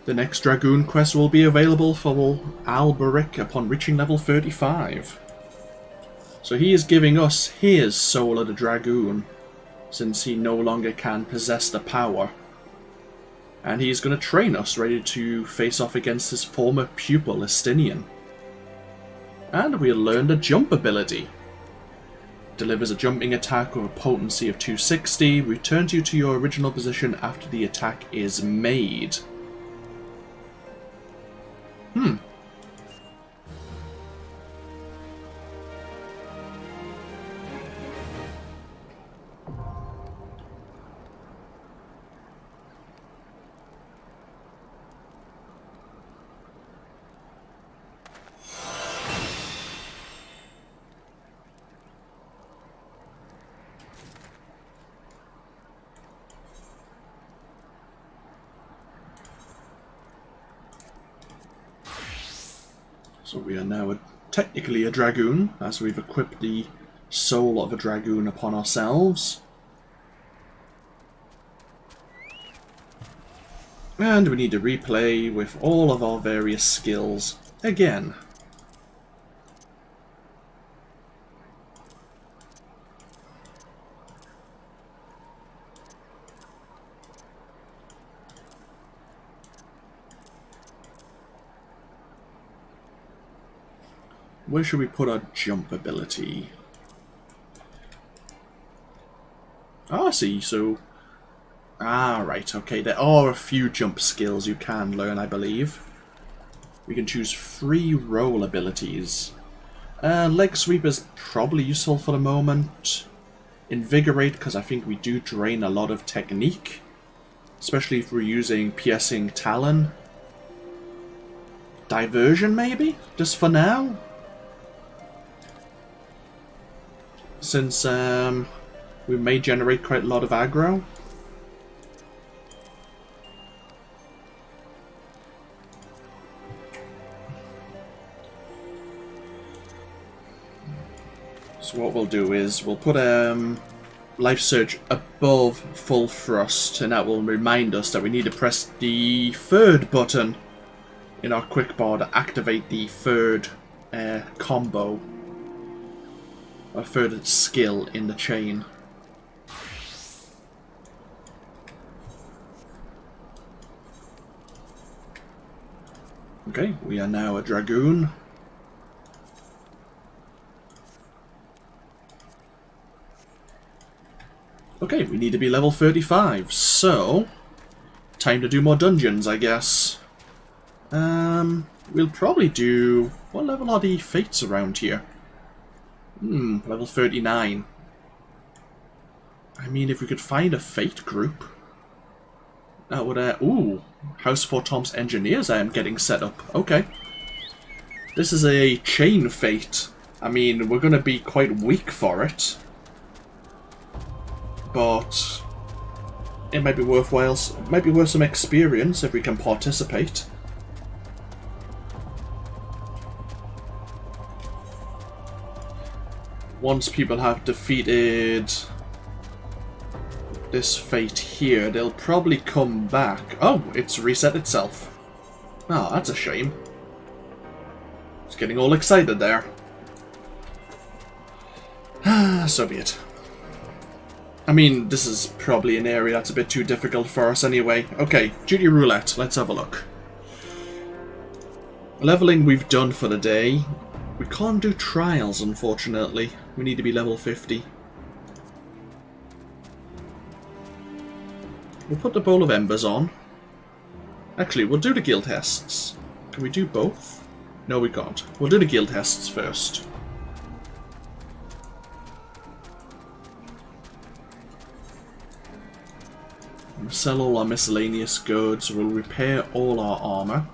The next Dragoon quest will be available for Alberic upon reaching level 35. So he is giving us his Soul of the Dragoon, since he no longer can possess the power. And he's going to train us ready to face off against his former pupil, Estinian. And we'll learn the jump ability. Delivers a jumping attack with a potency of 260, returns you to your original position after the attack is made. So we are now technically a Dragoon, as we've equipped the Soul of a Dragoon upon ourselves. And we need to replay with all of our various skills again. Where should we put our jump ability? Ah, I see, so... Ah, right, okay. There are a few jump skills you can learn, I believe. We can choose free roll abilities. Leg Sweep is probably useful for the moment. Invigorate, because I think we do drain a lot of technique. Especially if we're using Piercing Talon. Diversion, maybe? Just for now? Since we may generate quite a lot of aggro. So what we'll do is we'll life surge above full thrust, and that will remind us that we need to press the third button in our quick bar to activate the third combo, or third skill in the chain. Okay, we are now a dragoon. Okay, we need to be level 35, so time to do more dungeons, I guess. We'll probably do... What level are the fates around here? Level 39. I mean, if we could find a fate group, that would... ooh, House 4 Tom's Engineers I am getting set up. Okay. This is a chain fate. I mean, we're going to be quite weak for it. But it might be worthwhile. It might be worth some experience if we can participate. Once people have defeated this fate here, they'll probably come back. Oh, it's reset itself. Oh, that's a shame. It's getting all excited there. So be it. I mean, this is probably an area that's a bit too difficult for us anyway. Okay, duty roulette, let's have a look. Leveling we've done for the day. We can't do trials, unfortunately. We need to be level 50. We'll put the Bowl of Embers on. Actually, we'll do the guild tests. Can we do both? No, we can't. We'll do the guild tests first. We'll sell all our miscellaneous goods. We'll repair all our armor.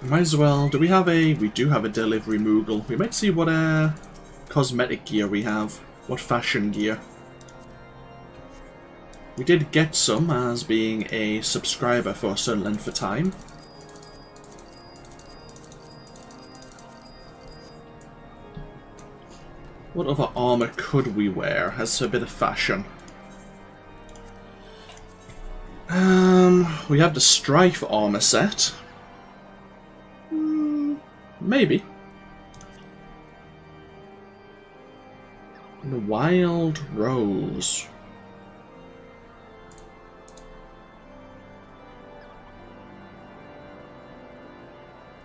Might as well. Do we have a... We do have a delivery Moogle. We might see what cosmetic gear we have. What fashion gear. We did get some as being a subscriber for a certain length of time. What other armor could we wear as a bit of fashion? We have the Strife armor set. Maybe. The Wild Rose.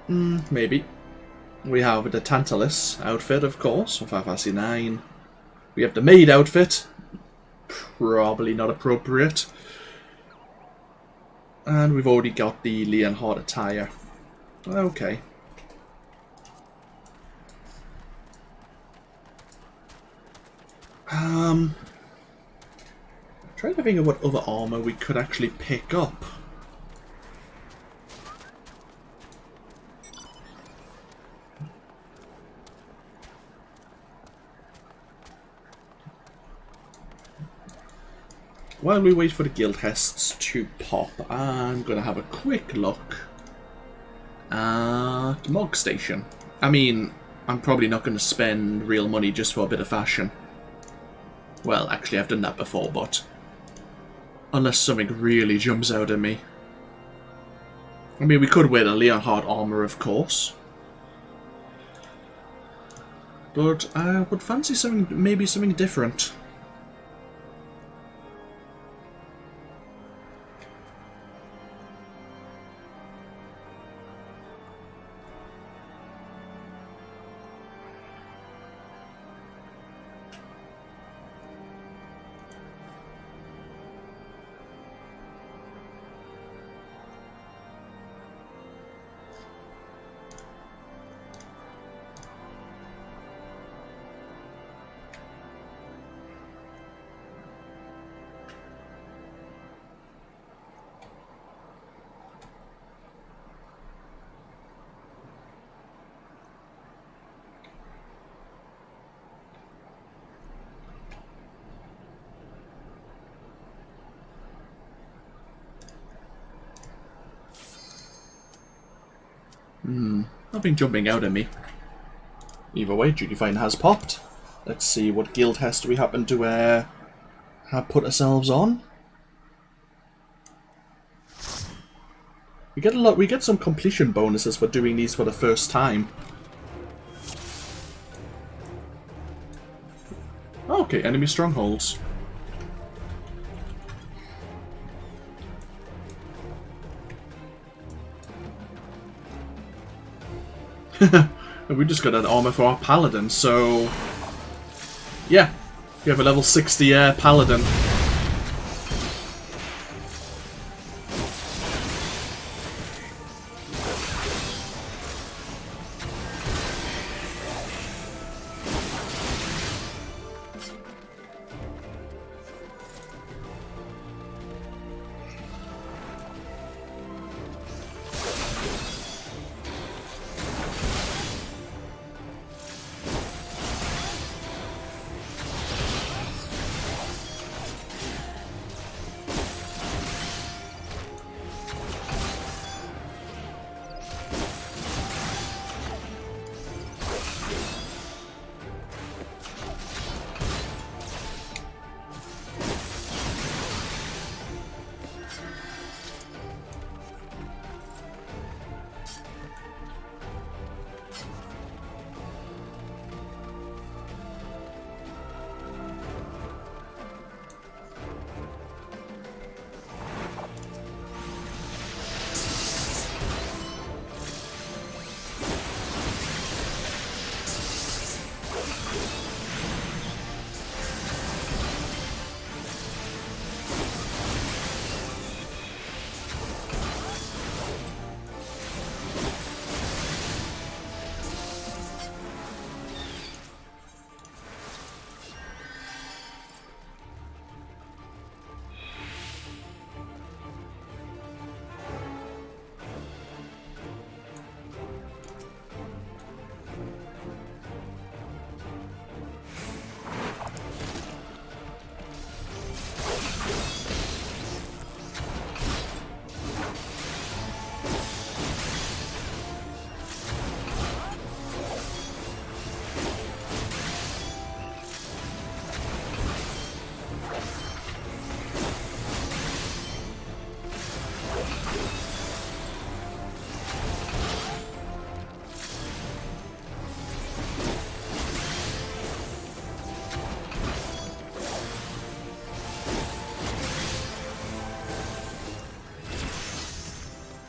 Maybe. We have the Tantalus outfit, of course, for FFXIV. We have the Maid outfit. Probably not appropriate. And we've already got the Leonhard attire. Okay. Trying to think of what other armor we could actually pick up. While we wait for the guild tests to pop, I'm going to have a quick look at Mog Station. I mean, I'm probably not going to spend real money just for a bit of fashion. Well, actually, I've done that before, but unless something really jumps out at me. I mean, we could wear the Leonhard armor, of course. But I would fancy something, maybe something different. Nothing jumping out at me. Either way, Duty Fine has popped. Let's see what guild test we happen to have put ourselves on. We get some completion bonuses for doing these for the first time. Okay, enemy strongholds. We just got an armor for our paladin, so yeah, we have a level 60 paladin.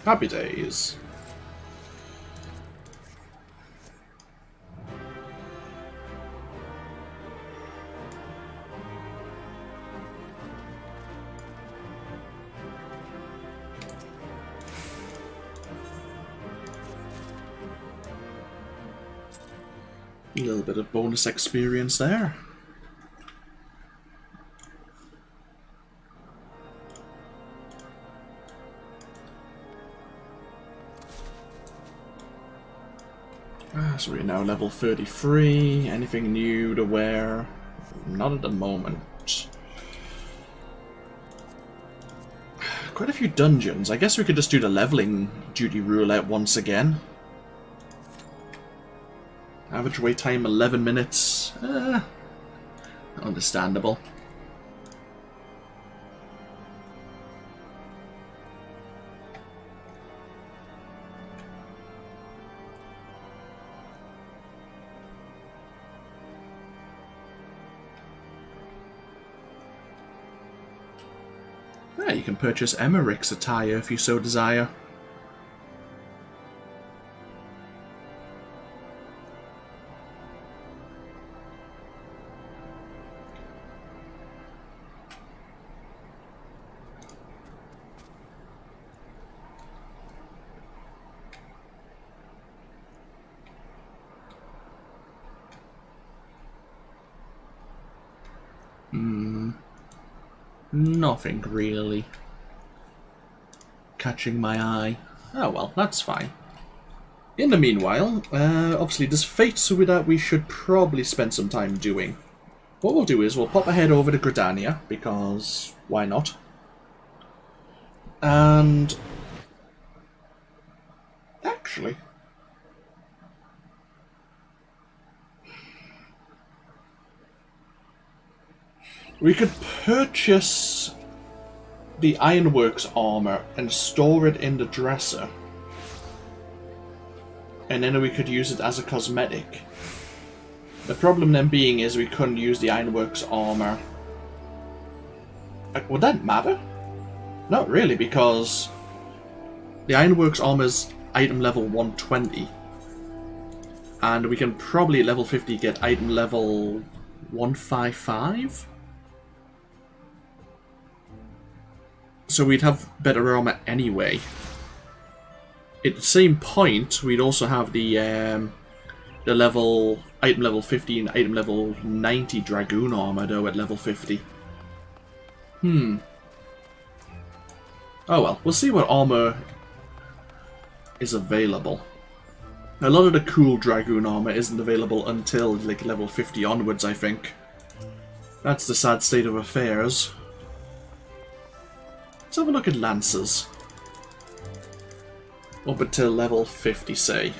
Happy days. A little bit of bonus experience there. So we're now level 33. Anything new to wear? Not at the moment. Quite a few dungeons. I guess we could just do the leveling duty roulette once again. Average wait time 11 minutes. Understandable. Yeah, you can purchase Emmerich's attire if you so desire. Nothing really catching my eye. Oh well, that's fine. In the meanwhile, obviously there's Fate that we should probably spend some time doing. What we'll do is we'll pop ahead over to Gridania, because why not? And actually, We could purchase the Ironworks armor and store it in the dresser. And then we could use it as a cosmetic. The problem then being is we couldn't use the Ironworks armor. Would that matter? Not really, because the Ironworks armor is item level 120. And we can probably at level 50 get item level 155? So we'd have better armor anyway. At the same point, we'd also have the item level 50 and item level 90 Dragoon armor though at level 50. Oh well, we'll see what armor is available. A lot of the cool Dragoon armor isn't available until like level 50 onwards, I think. That's the sad state of affairs. Let's have a look at Lancers. Up until level 50, say.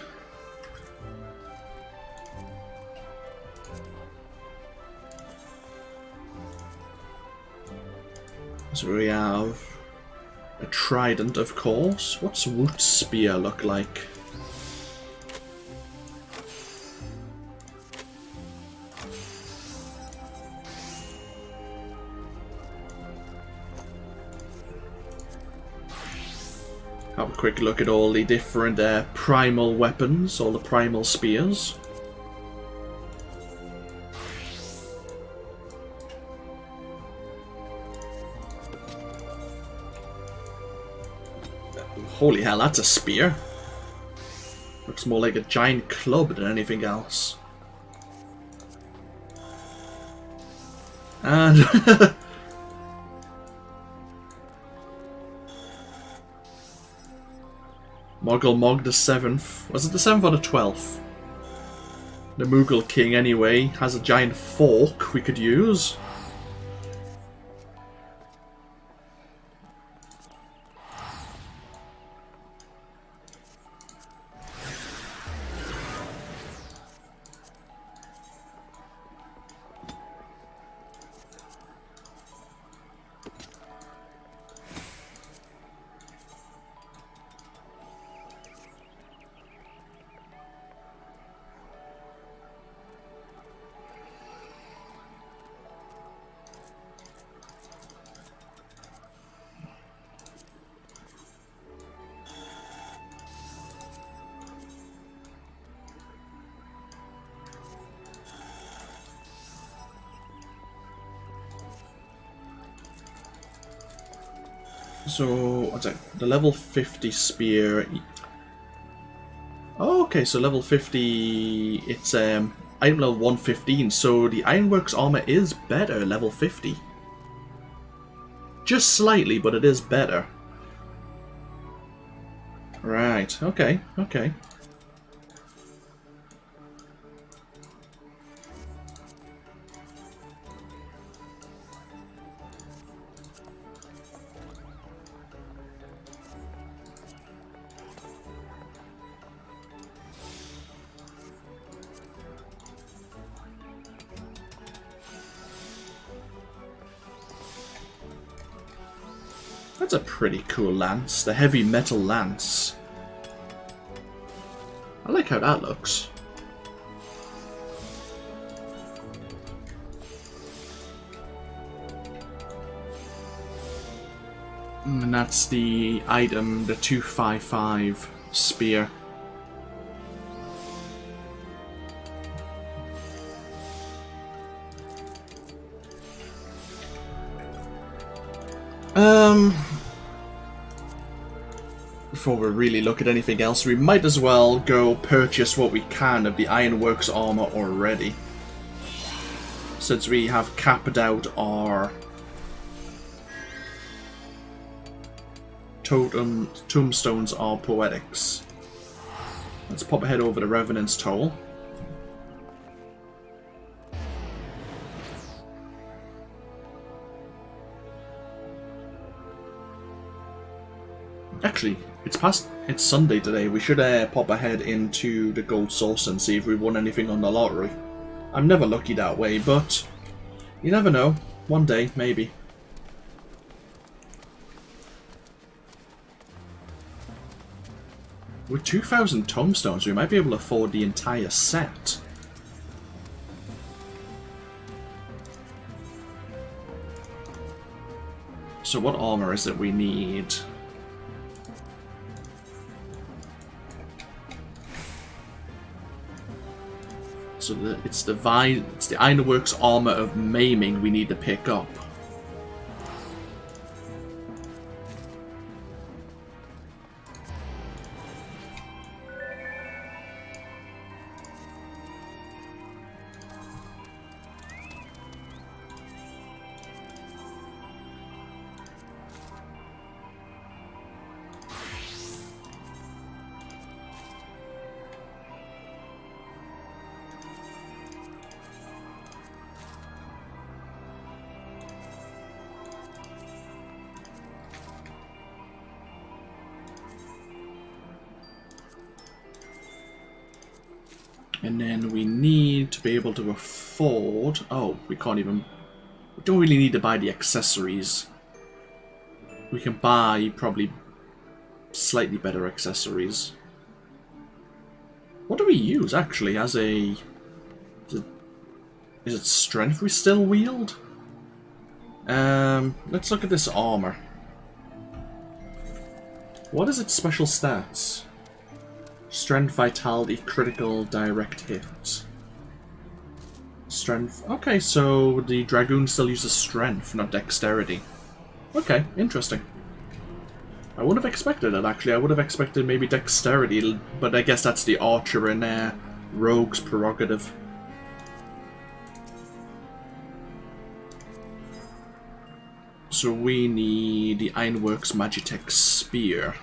So we have a trident, of course. What's Woot Spear look like? Have a quick look at all the different primal weapons, all the primal spears. Holy hell, that's a spear. Looks more like a giant club than anything else. And Moggle Mog the 7th. Was it the 7th or the 12th? The Moogle King, anyway, has a giant fork we could use. So, what's that? The level 50 spear. Oh, okay, so level 50, it's item level 115, so the Ironworks armor is better, level 50. Just slightly, but it is better. Right, okay, okay. That's a pretty cool lance, the heavy metal lance. I like how that looks. And that's the item, the 255 spear. Before we really look at anything else, we might as well go purchase what we can of the Ironworks armor already. Since we have capped out our tombstones are poetics. Let's pop ahead over to Revenant's Toll. Actually, it's Sunday today. We should pop ahead into the gold source and see if we won anything on the lottery. I'm never lucky that way, but you never know. One day, maybe. With 2,000 tomestones, we might be able to afford the entire set. So what armor is it we need? So it's the Ironworks armor of maiming we need to pick up. And then we need to be able to afford... Oh, we can't even... We don't really need to buy the accessories. We can buy probably slightly better accessories. What do we use, actually, as a... Is it strength we still wield? Let's look at this armor. What is its special stats? Strength, vitality, critical, direct hit. Strength. Okay, so the Dragoon still uses strength, not dexterity. Okay, interesting. I wouldn't have expected it, actually. I would have expected maybe dexterity, but I guess that's the archer and rogue's prerogative. So we need the Ironworks Magitech Spear.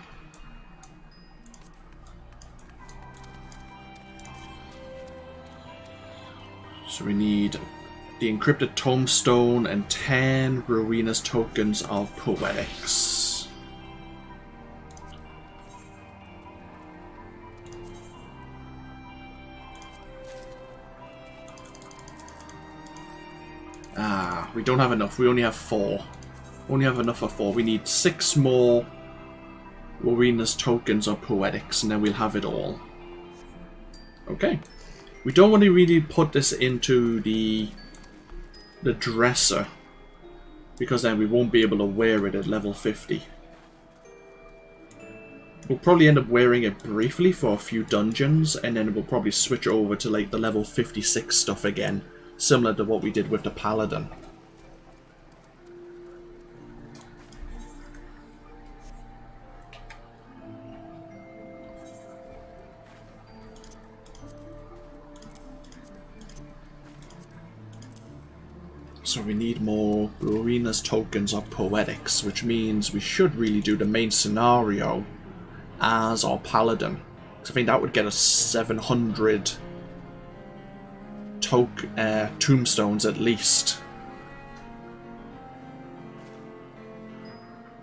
So we need the encrypted tombstone and 10 Rowena's tokens of poetics. Ah, we don't have enough. We only have 4. Only have enough for 4. We need 6 more Rowena's tokens of poetics, and then we'll have it all. Okay. We don't want to really put this into the dresser, because then we won't be able to wear it at level 50. We'll probably end up wearing it briefly for a few dungeons, and then we'll probably switch over to like the level 56 stuff again, similar to what we did with the Paladin. So we need more Rowena's tokens of poetics, which means we should really do the main scenario as our Paladin. So I think that would get us 700 tombstones at least.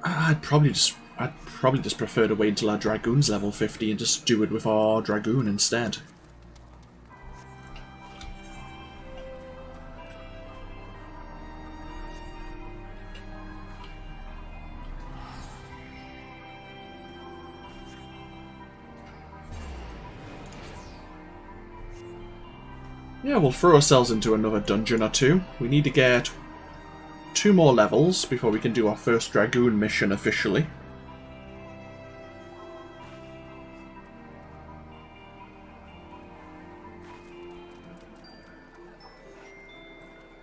I'd probably just prefer to wait until our Dragoon's level 50 and just do it with our Dragoon instead. Yeah, we'll throw ourselves into another dungeon or two. We need to get 2 more levels before we can do our first Dragoon mission officially.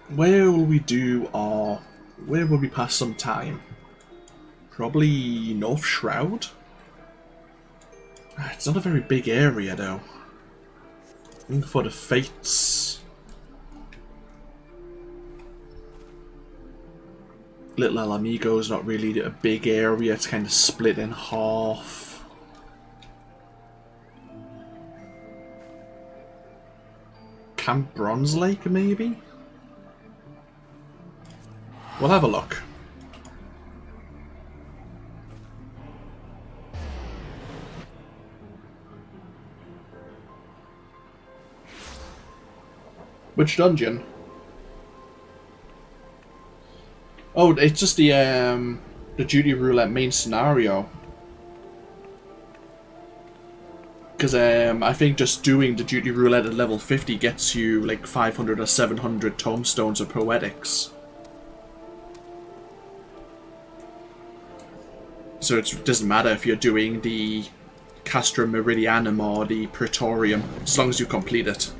Where will we pass some time? Probably North Shroud? It's not a very big area though. Looking for the Fates. Little El Amigo is not really a big area, it's kind of split in half. Camp Bronze Lake, maybe? We'll have a look. Which dungeon? Oh, it's just the duty roulette main scenario. Because I think just doing the duty roulette at level 50 gets you like 500 or 700 tomestones or poetics. So it doesn't matter if you're doing the Castra Meridianum or the Praetorium, as long as you complete it.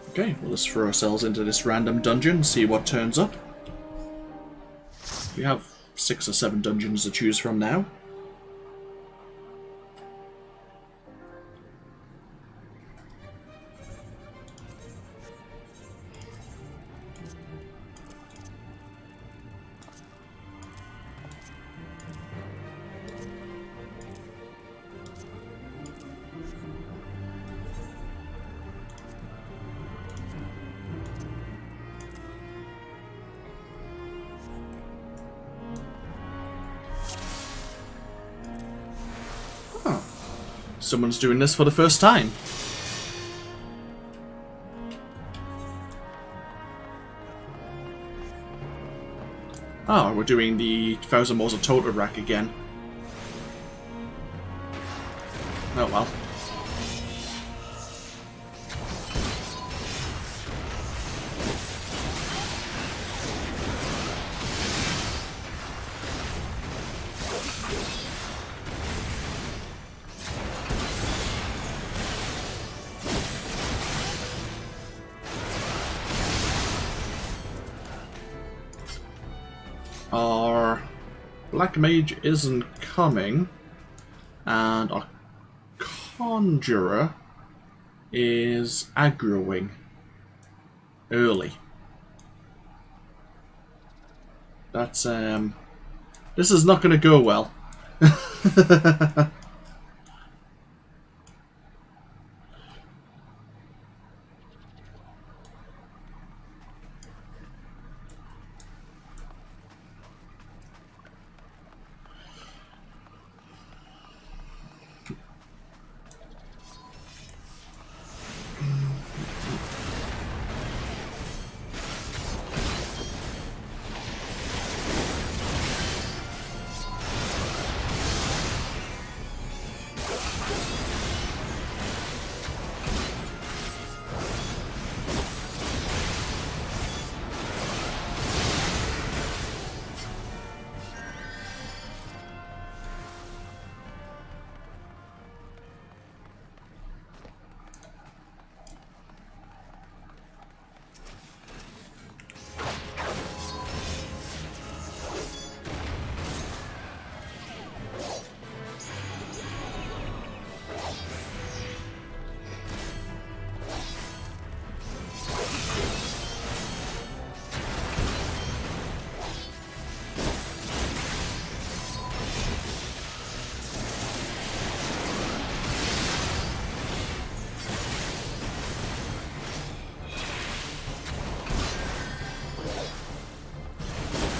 Okay, well, let's throw ourselves into this random dungeon, see what turns up. We have 6 or 7 dungeons to choose from now. Someone's doing this for the first time. Oh, we're doing the 1000 Moors of Total Rack again. Oh well. Our Black Mage isn't coming, and our Conjurer is aggroing early. That's this is not going to go well.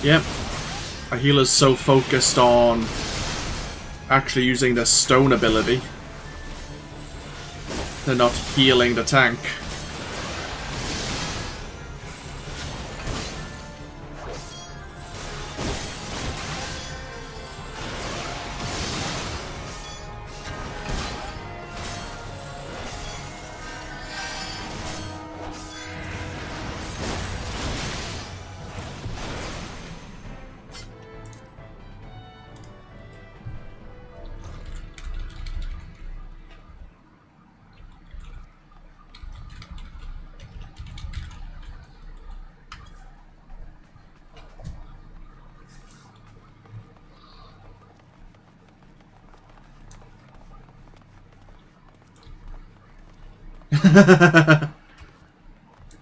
Yep. Our healer's so focused on actually using the stone ability. They're not healing the tank.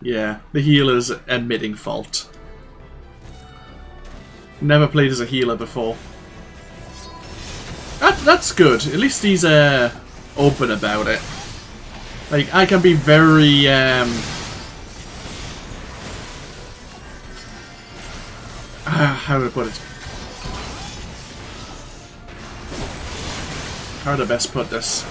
Yeah, the healer's admitting fault. Never played as a healer before. That's good. At least he's open about it. Like, I can be very how do I put it? How to best put this?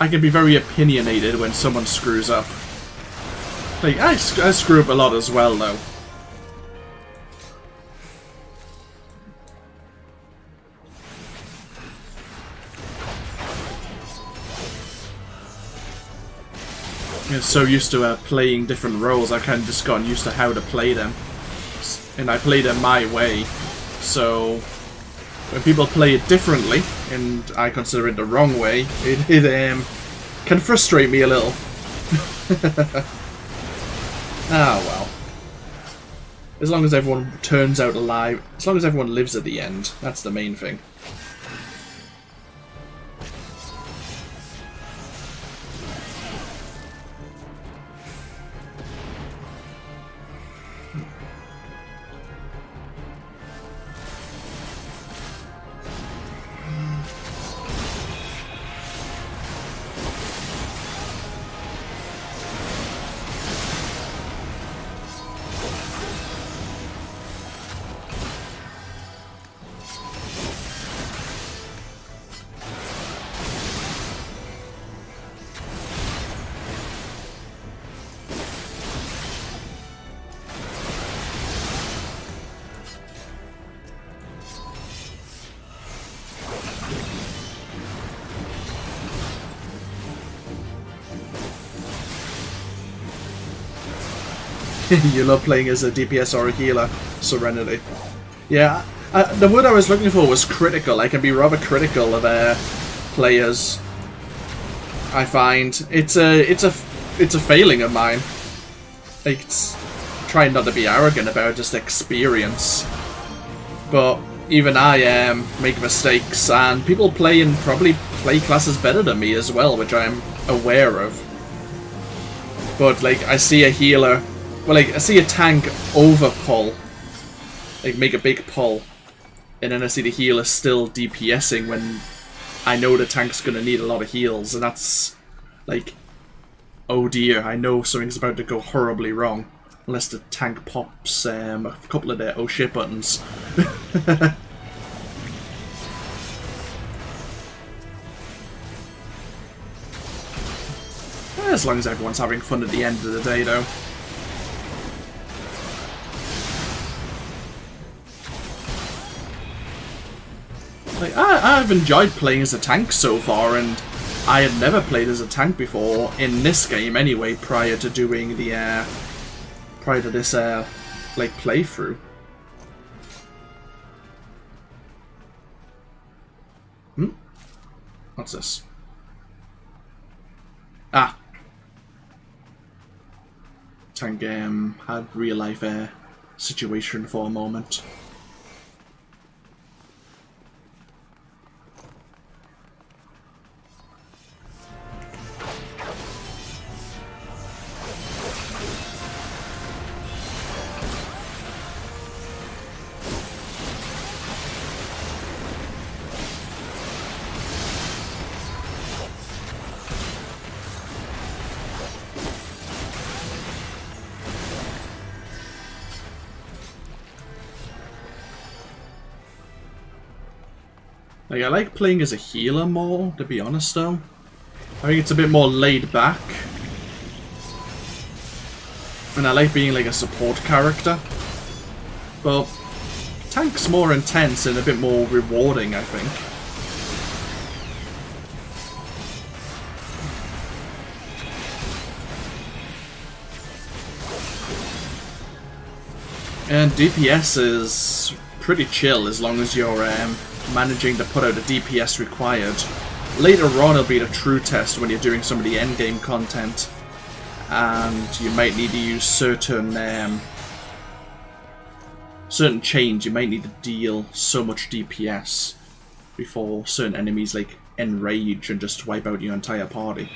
I can be very opinionated when someone screws up. Like, I screw up a lot as well, though. I'm so used to playing different roles, I've kind of just gotten used to how to play them. And I play them my way. So, when people play it differently, and I consider it the wrong way, it can frustrate me a little. Ah, well. As long as everyone turns out alive, as long as everyone lives at the end, that's the main thing. You love playing as a DPS or a healer, Serenity. Yeah, the word I was looking for was critical. I can be rather critical of players. I find it's a failing of mine. Like, trying not to be arrogant about just experience, but even I make mistakes, and people probably play classes better than me as well, which I'm aware of. But like, I see a healer. Well, like, I see a tank over-pull, like, make a big pull, and then I see the healer still DPSing when I know the tank's gonna need a lot of heals, and that's, like, oh dear, I know something's about to go horribly wrong, unless the tank pops a couple of their oh shit buttons. As long as everyone's having fun at the end of the day, though. Like, I've enjoyed playing as a tank so far, and I had never played as a tank before, in this game anyway, prior to doing the, prior to this, like, playthrough. What's this? Ah! Tank, had real-life, situation for a moment. Like, I like playing as a healer more, to be honest though. I think it's a bit more laid back. And I like being like a support character. But tank's more intense and a bit more rewarding, I think. And DPS is pretty chill as long as you're managing to put out the DPS required. Later on it'll be the true test when you're doing some of the endgame content, and you might need to use certain chains. You might need to deal so much DPS before certain enemies like enrage and just wipe out your entire party.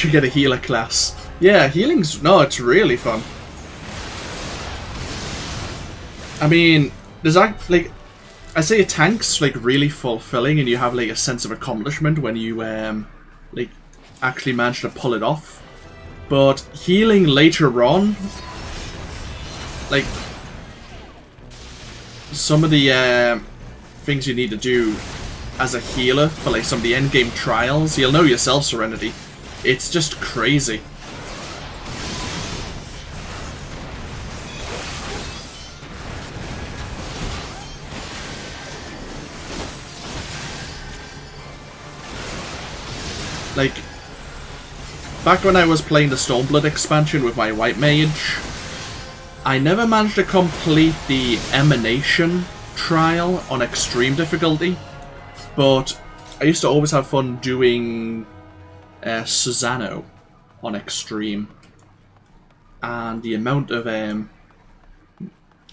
should get a healer class. Yeah, healing's... No, it's really fun. I mean, there's like... I say a tank's like really fulfilling and you have like a sense of accomplishment when you like actually manage to pull it off. But healing later on, like some of the things you need to do as a healer for like some of the endgame trials, you'll know yourself, Serenity. It's just crazy. Like, back when I was playing the Stormblood expansion with my White Mage, I never managed to complete the Emanation trial on extreme difficulty, but I used to always have fun doing Susano on extreme, and the amount of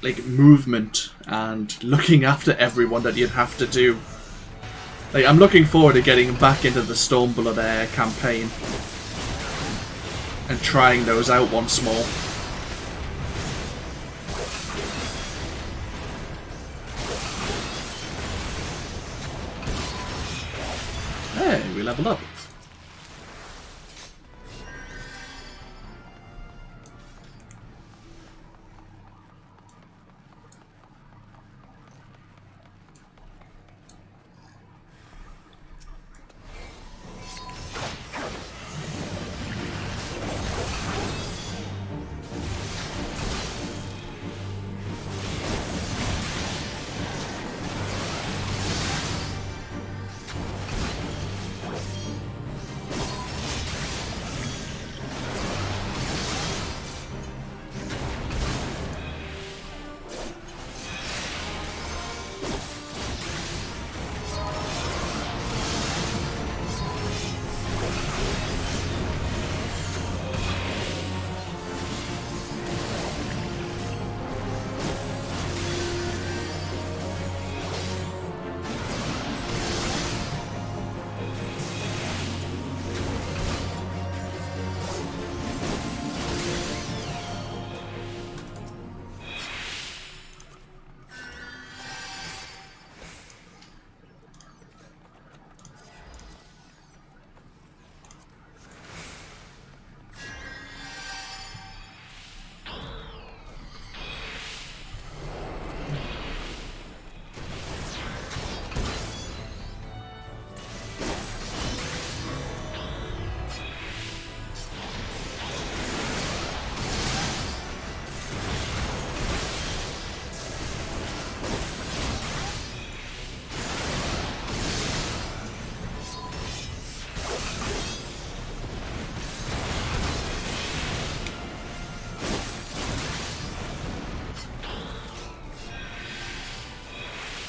like movement and looking after everyone that you'd have to do. Like, I'm looking forward to getting back into the Stormblood campaign and trying those out once more. Hey, we leveled up.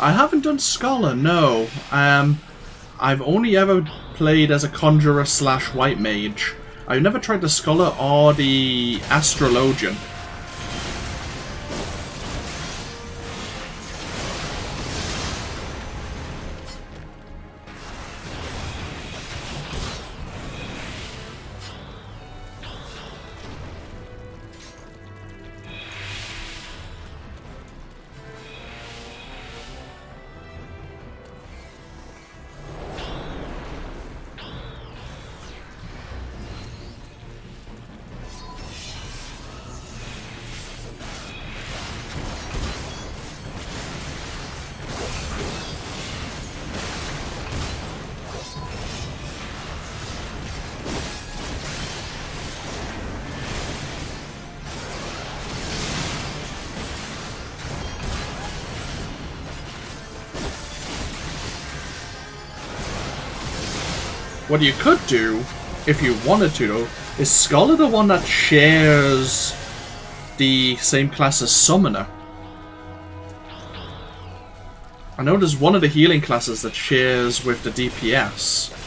I haven't done Scholar, no. I've only ever played as a Conjurer / White Mage. I've never tried the Scholar or the Astrologian. What you could do, if you wanted to though, is Scholar the one that shares the same class as Summoner. I know there's one of the healing classes that shares with the DPS.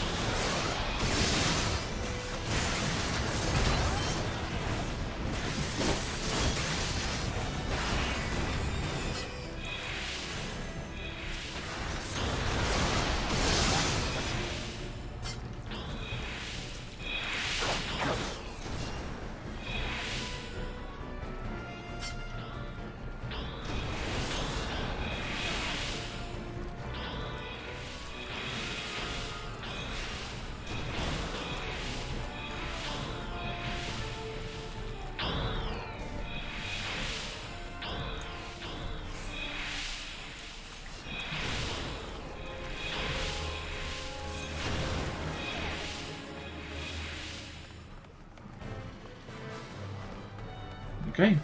Okay.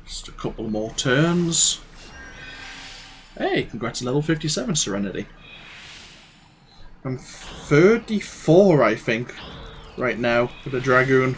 Just a couple more turns. Hey, congrats on level 57, Serenity. I'm 34, I think, right now, with the Dragoon.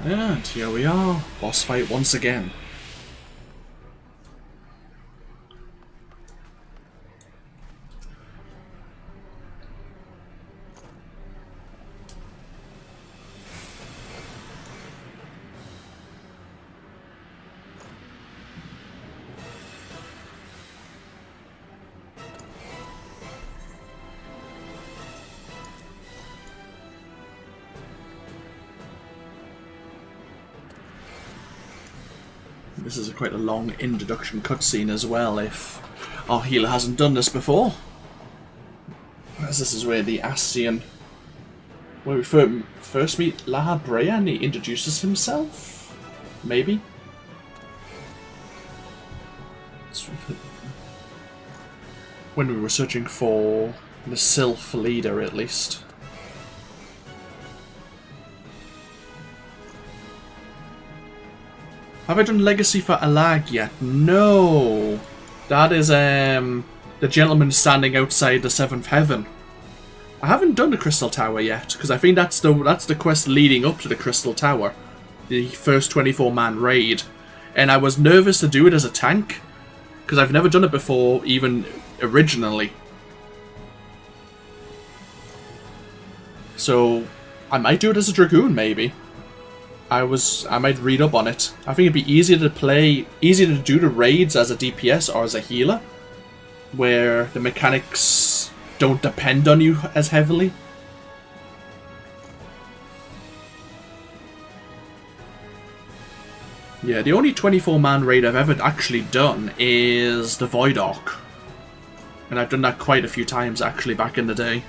And here we are, boss fight once again. This is quite a long introduction cutscene as well, if our healer hasn't done this before. As this is where the Ascian, where we first meet La Brea and he introduces himself? Maybe? When we were searching for the Sylph leader, at least. Have I done Legacy for Alag yet? No! That is the gentleman standing outside the 7th Heaven. I haven't done the Crystal Tower yet, because I think that's the quest leading up to the Crystal Tower. The first 24-man raid. And I was nervous to do it as a tank, because I've never done it before, even originally. So, I might do it as a Dragoon, maybe. I might read up on it. I think it'd be easier to do the raids as a DPS or as a healer, where the mechanics don't depend on you as heavily. Yeah, the only 24-man raid I've ever actually done is the Void Ark. And I've done that quite a few times actually back in the day.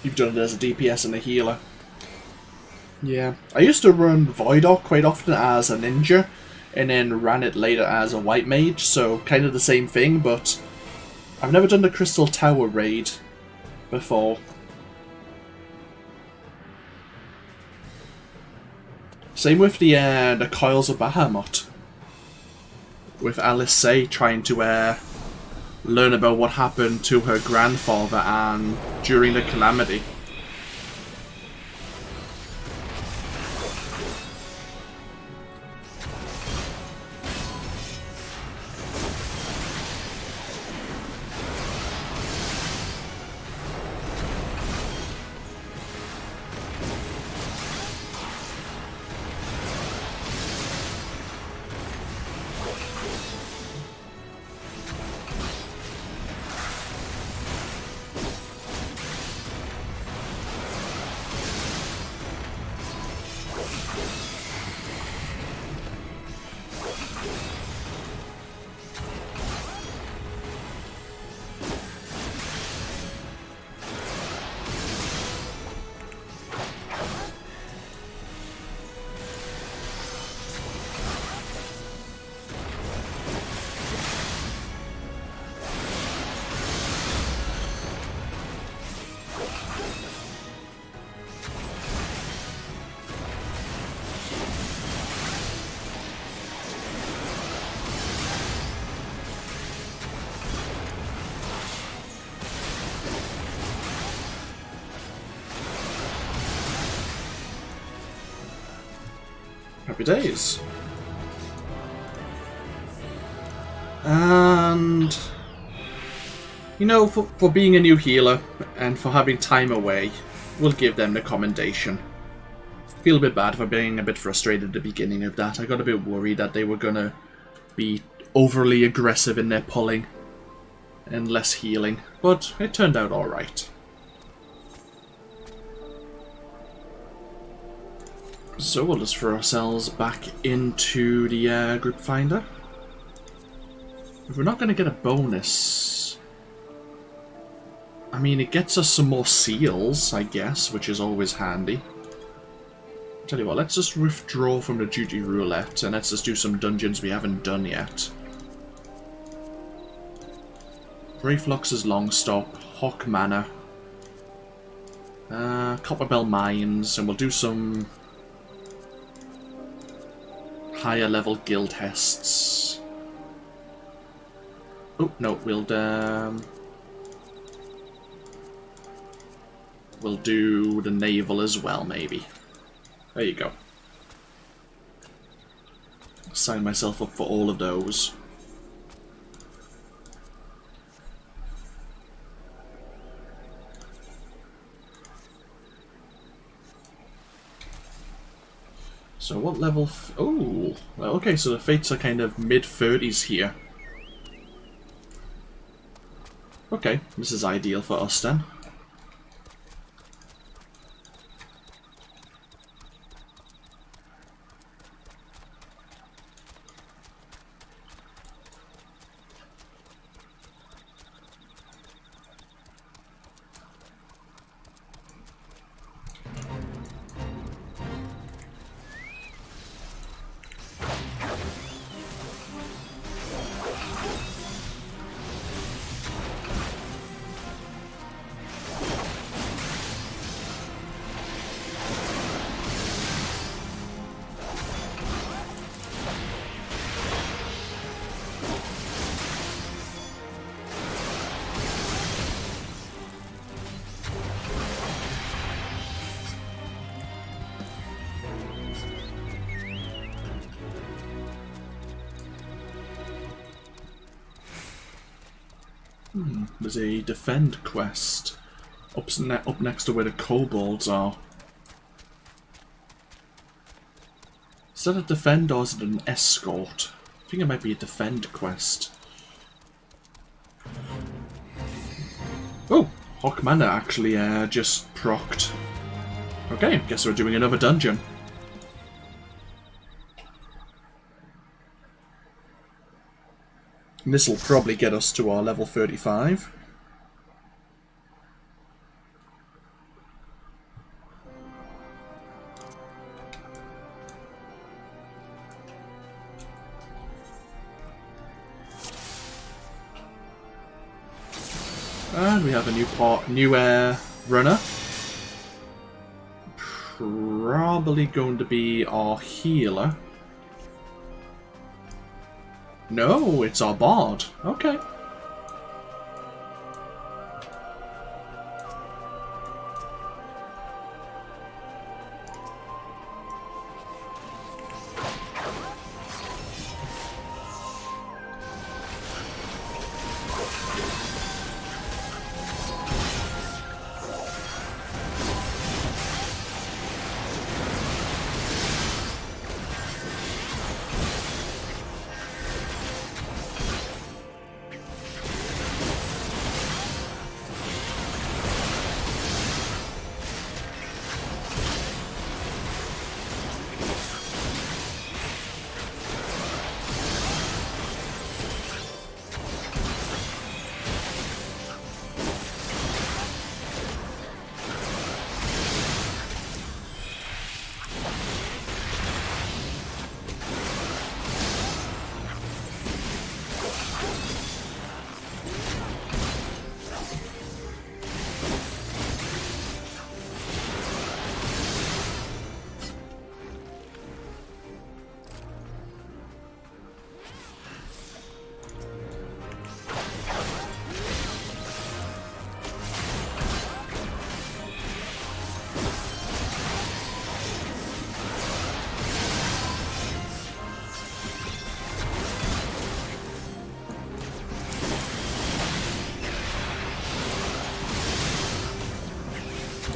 You've done it as a DPS and a healer. Yeah. I used to run Void Ark quite often as a ninja, and then ran it later as a white mage, so kind of the same thing, but I've never done the Crystal Tower raid before. Same with the Coils of Bahamut. With Alice Say trying to learn about what happened to her grandfather and during the Calamity. Happy days. And, you know, for being a new healer and for having time away, we'll give them the commendation. Feel a bit bad for being a bit frustrated at the beginning of that. I got a bit worried that they were going to be overly aggressive in their pulling and less healing, but it turned out alright. So we'll just throw ourselves back into the group finder. If we're not going to get a bonus, I mean, it gets us some more seals, I guess, which is always handy. Tell you what, let's just withdraw from the duty roulette and let's just do some dungeons we haven't done yet. Brayflux's Longstop, Hawk Manor, Copperbell Mines, and we'll do some higher level guild hests. Oh no, we'll do the naval as well, maybe. There you go. Sign myself up for all of those. So what level... Oh! Okay, so the fates are kind of mid-30s here. Okay, this is ideal for us then. There's a defend quest up next to where the kobolds are. Is that a defend or is it an escort? I think it might be a defend quest. Oh! Hawk Manor actually just procced. Okay, guess we're doing another dungeon. And this will probably get us to our level 35. And we have a new runner. Probably going to be our healer. No, it's our bard. Okay.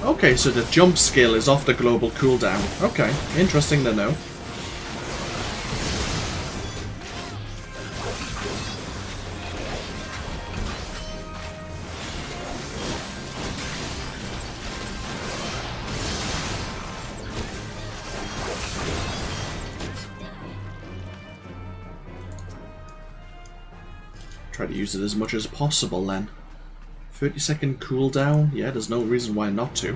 Okay, so the jump skill is off the global cooldown. Okay, interesting to know. Try to use it as much as possible then. 30-second cooldown? Yeah, there's no reason why not to.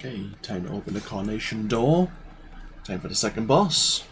Okay, time to open the Coronation door. Time for the second boss.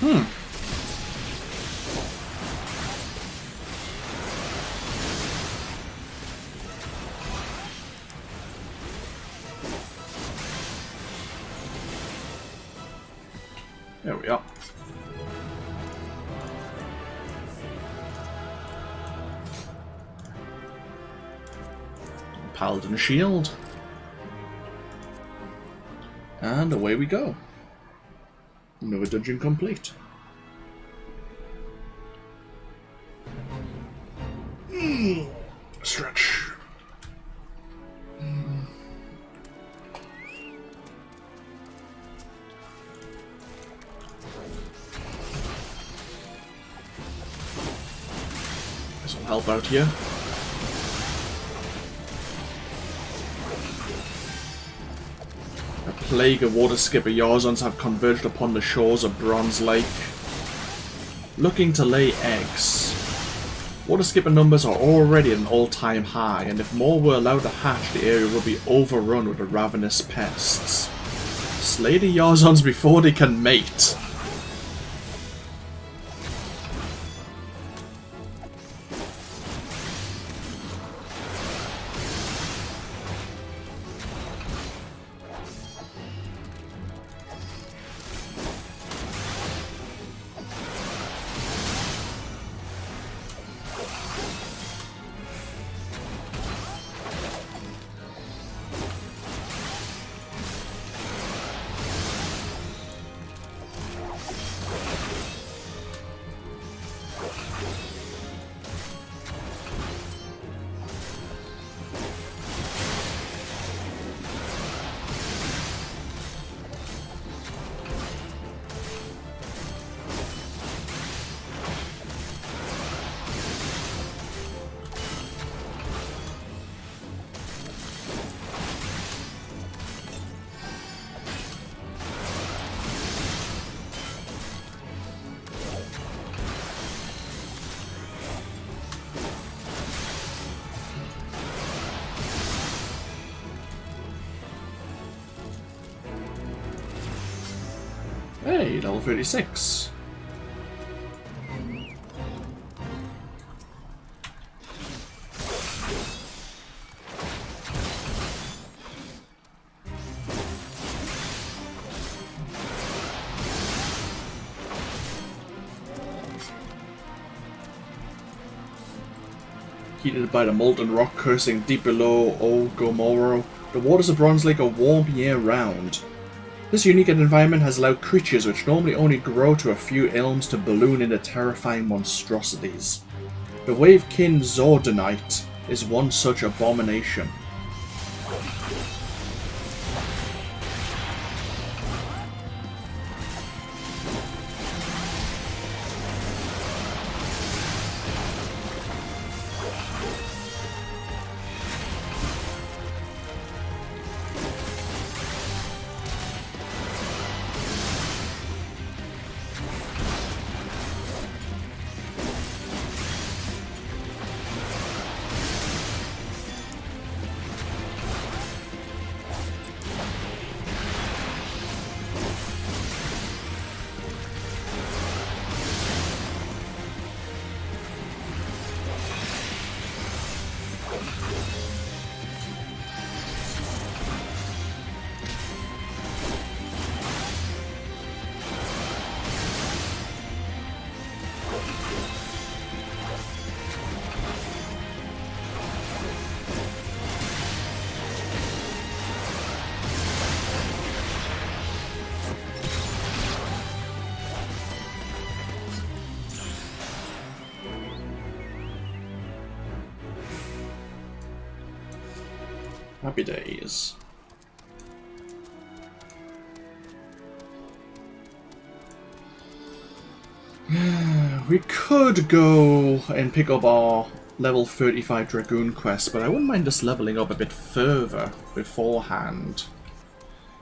There we are. Paladin shield. And away we go. Another dungeon complete. Stretch. Some help out here. A plague of water skipper Yarzons have converged upon the shores of Bronze Lake, looking to lay eggs. Water skipper numbers are already at an all-time high, and if more were allowed to hatch, the area would be overrun with the ravenous pests. Slay the Yarzons before they can mate. Hey, level 36. Heated by the molten rock coursing deep below Old Gomorrah, the waters of Bronze Lake are warm year-round. This unique environment has allowed creatures which normally only grow to a few elms to balloon into terrifying monstrosities. The Wavekin Zordonite is one such abomination. Happy days. We could go and pick up our level 35 Dragoon quest, but I wouldn't mind just leveling up a bit further beforehand.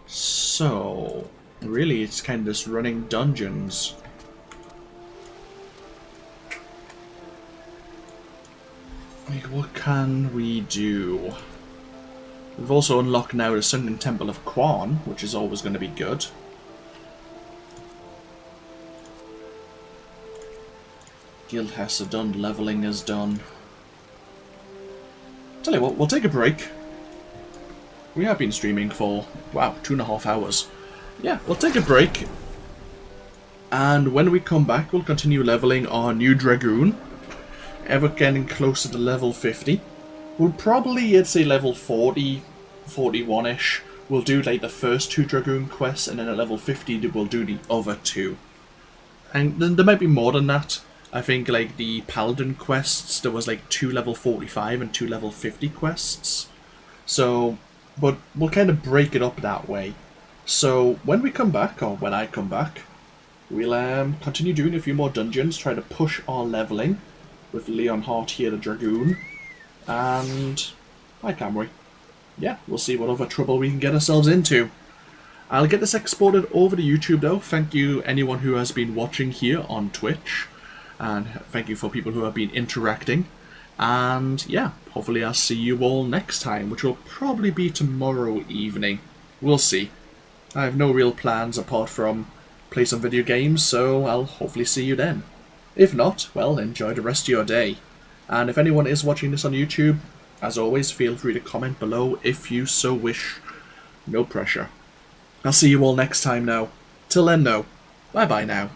So, really it's kind of just running dungeons. Like, what can we do? We've also unlocked now the Sunken Temple of Quan, which is always going to be good. Guild Hess are done, leveling is done. Tell you what, we'll take a break. We have been streaming for, wow, 2.5 hours. Yeah, we'll take a break. And when we come back, we'll continue leveling our new Dragoon. Ever getting closer to level 50. We'll probably, I'd say, level 40, 41-ish. We'll do like the first 2 Dragoon quests, and then at level 50 we'll do the other 2. And then there might be more than that. I think like the Paladin quests, there was like 2 level 45 and 2 level 50 quests. So, but we'll kind of break it up that way. So when we come back, or when I come back, we'll continue doing a few more dungeons, try to push our leveling with Leonhardt here, the Dragoon. And hi Camry. Yeah, we'll see what other trouble we can get ourselves into. I'll get this exported over to YouTube though. Thank you anyone who has been watching here on Twitch. And thank you for people who have been interacting. And yeah, hopefully I'll see you all next time, which will probably be tomorrow evening. We'll see. I have no real plans apart from play some video games, so I'll hopefully see you then. If not, well, enjoy the rest of your day. And if anyone is watching this on YouTube, as always, feel free to comment below if you so wish. No pressure. I'll see you all next time now. Till then, though, bye-bye now.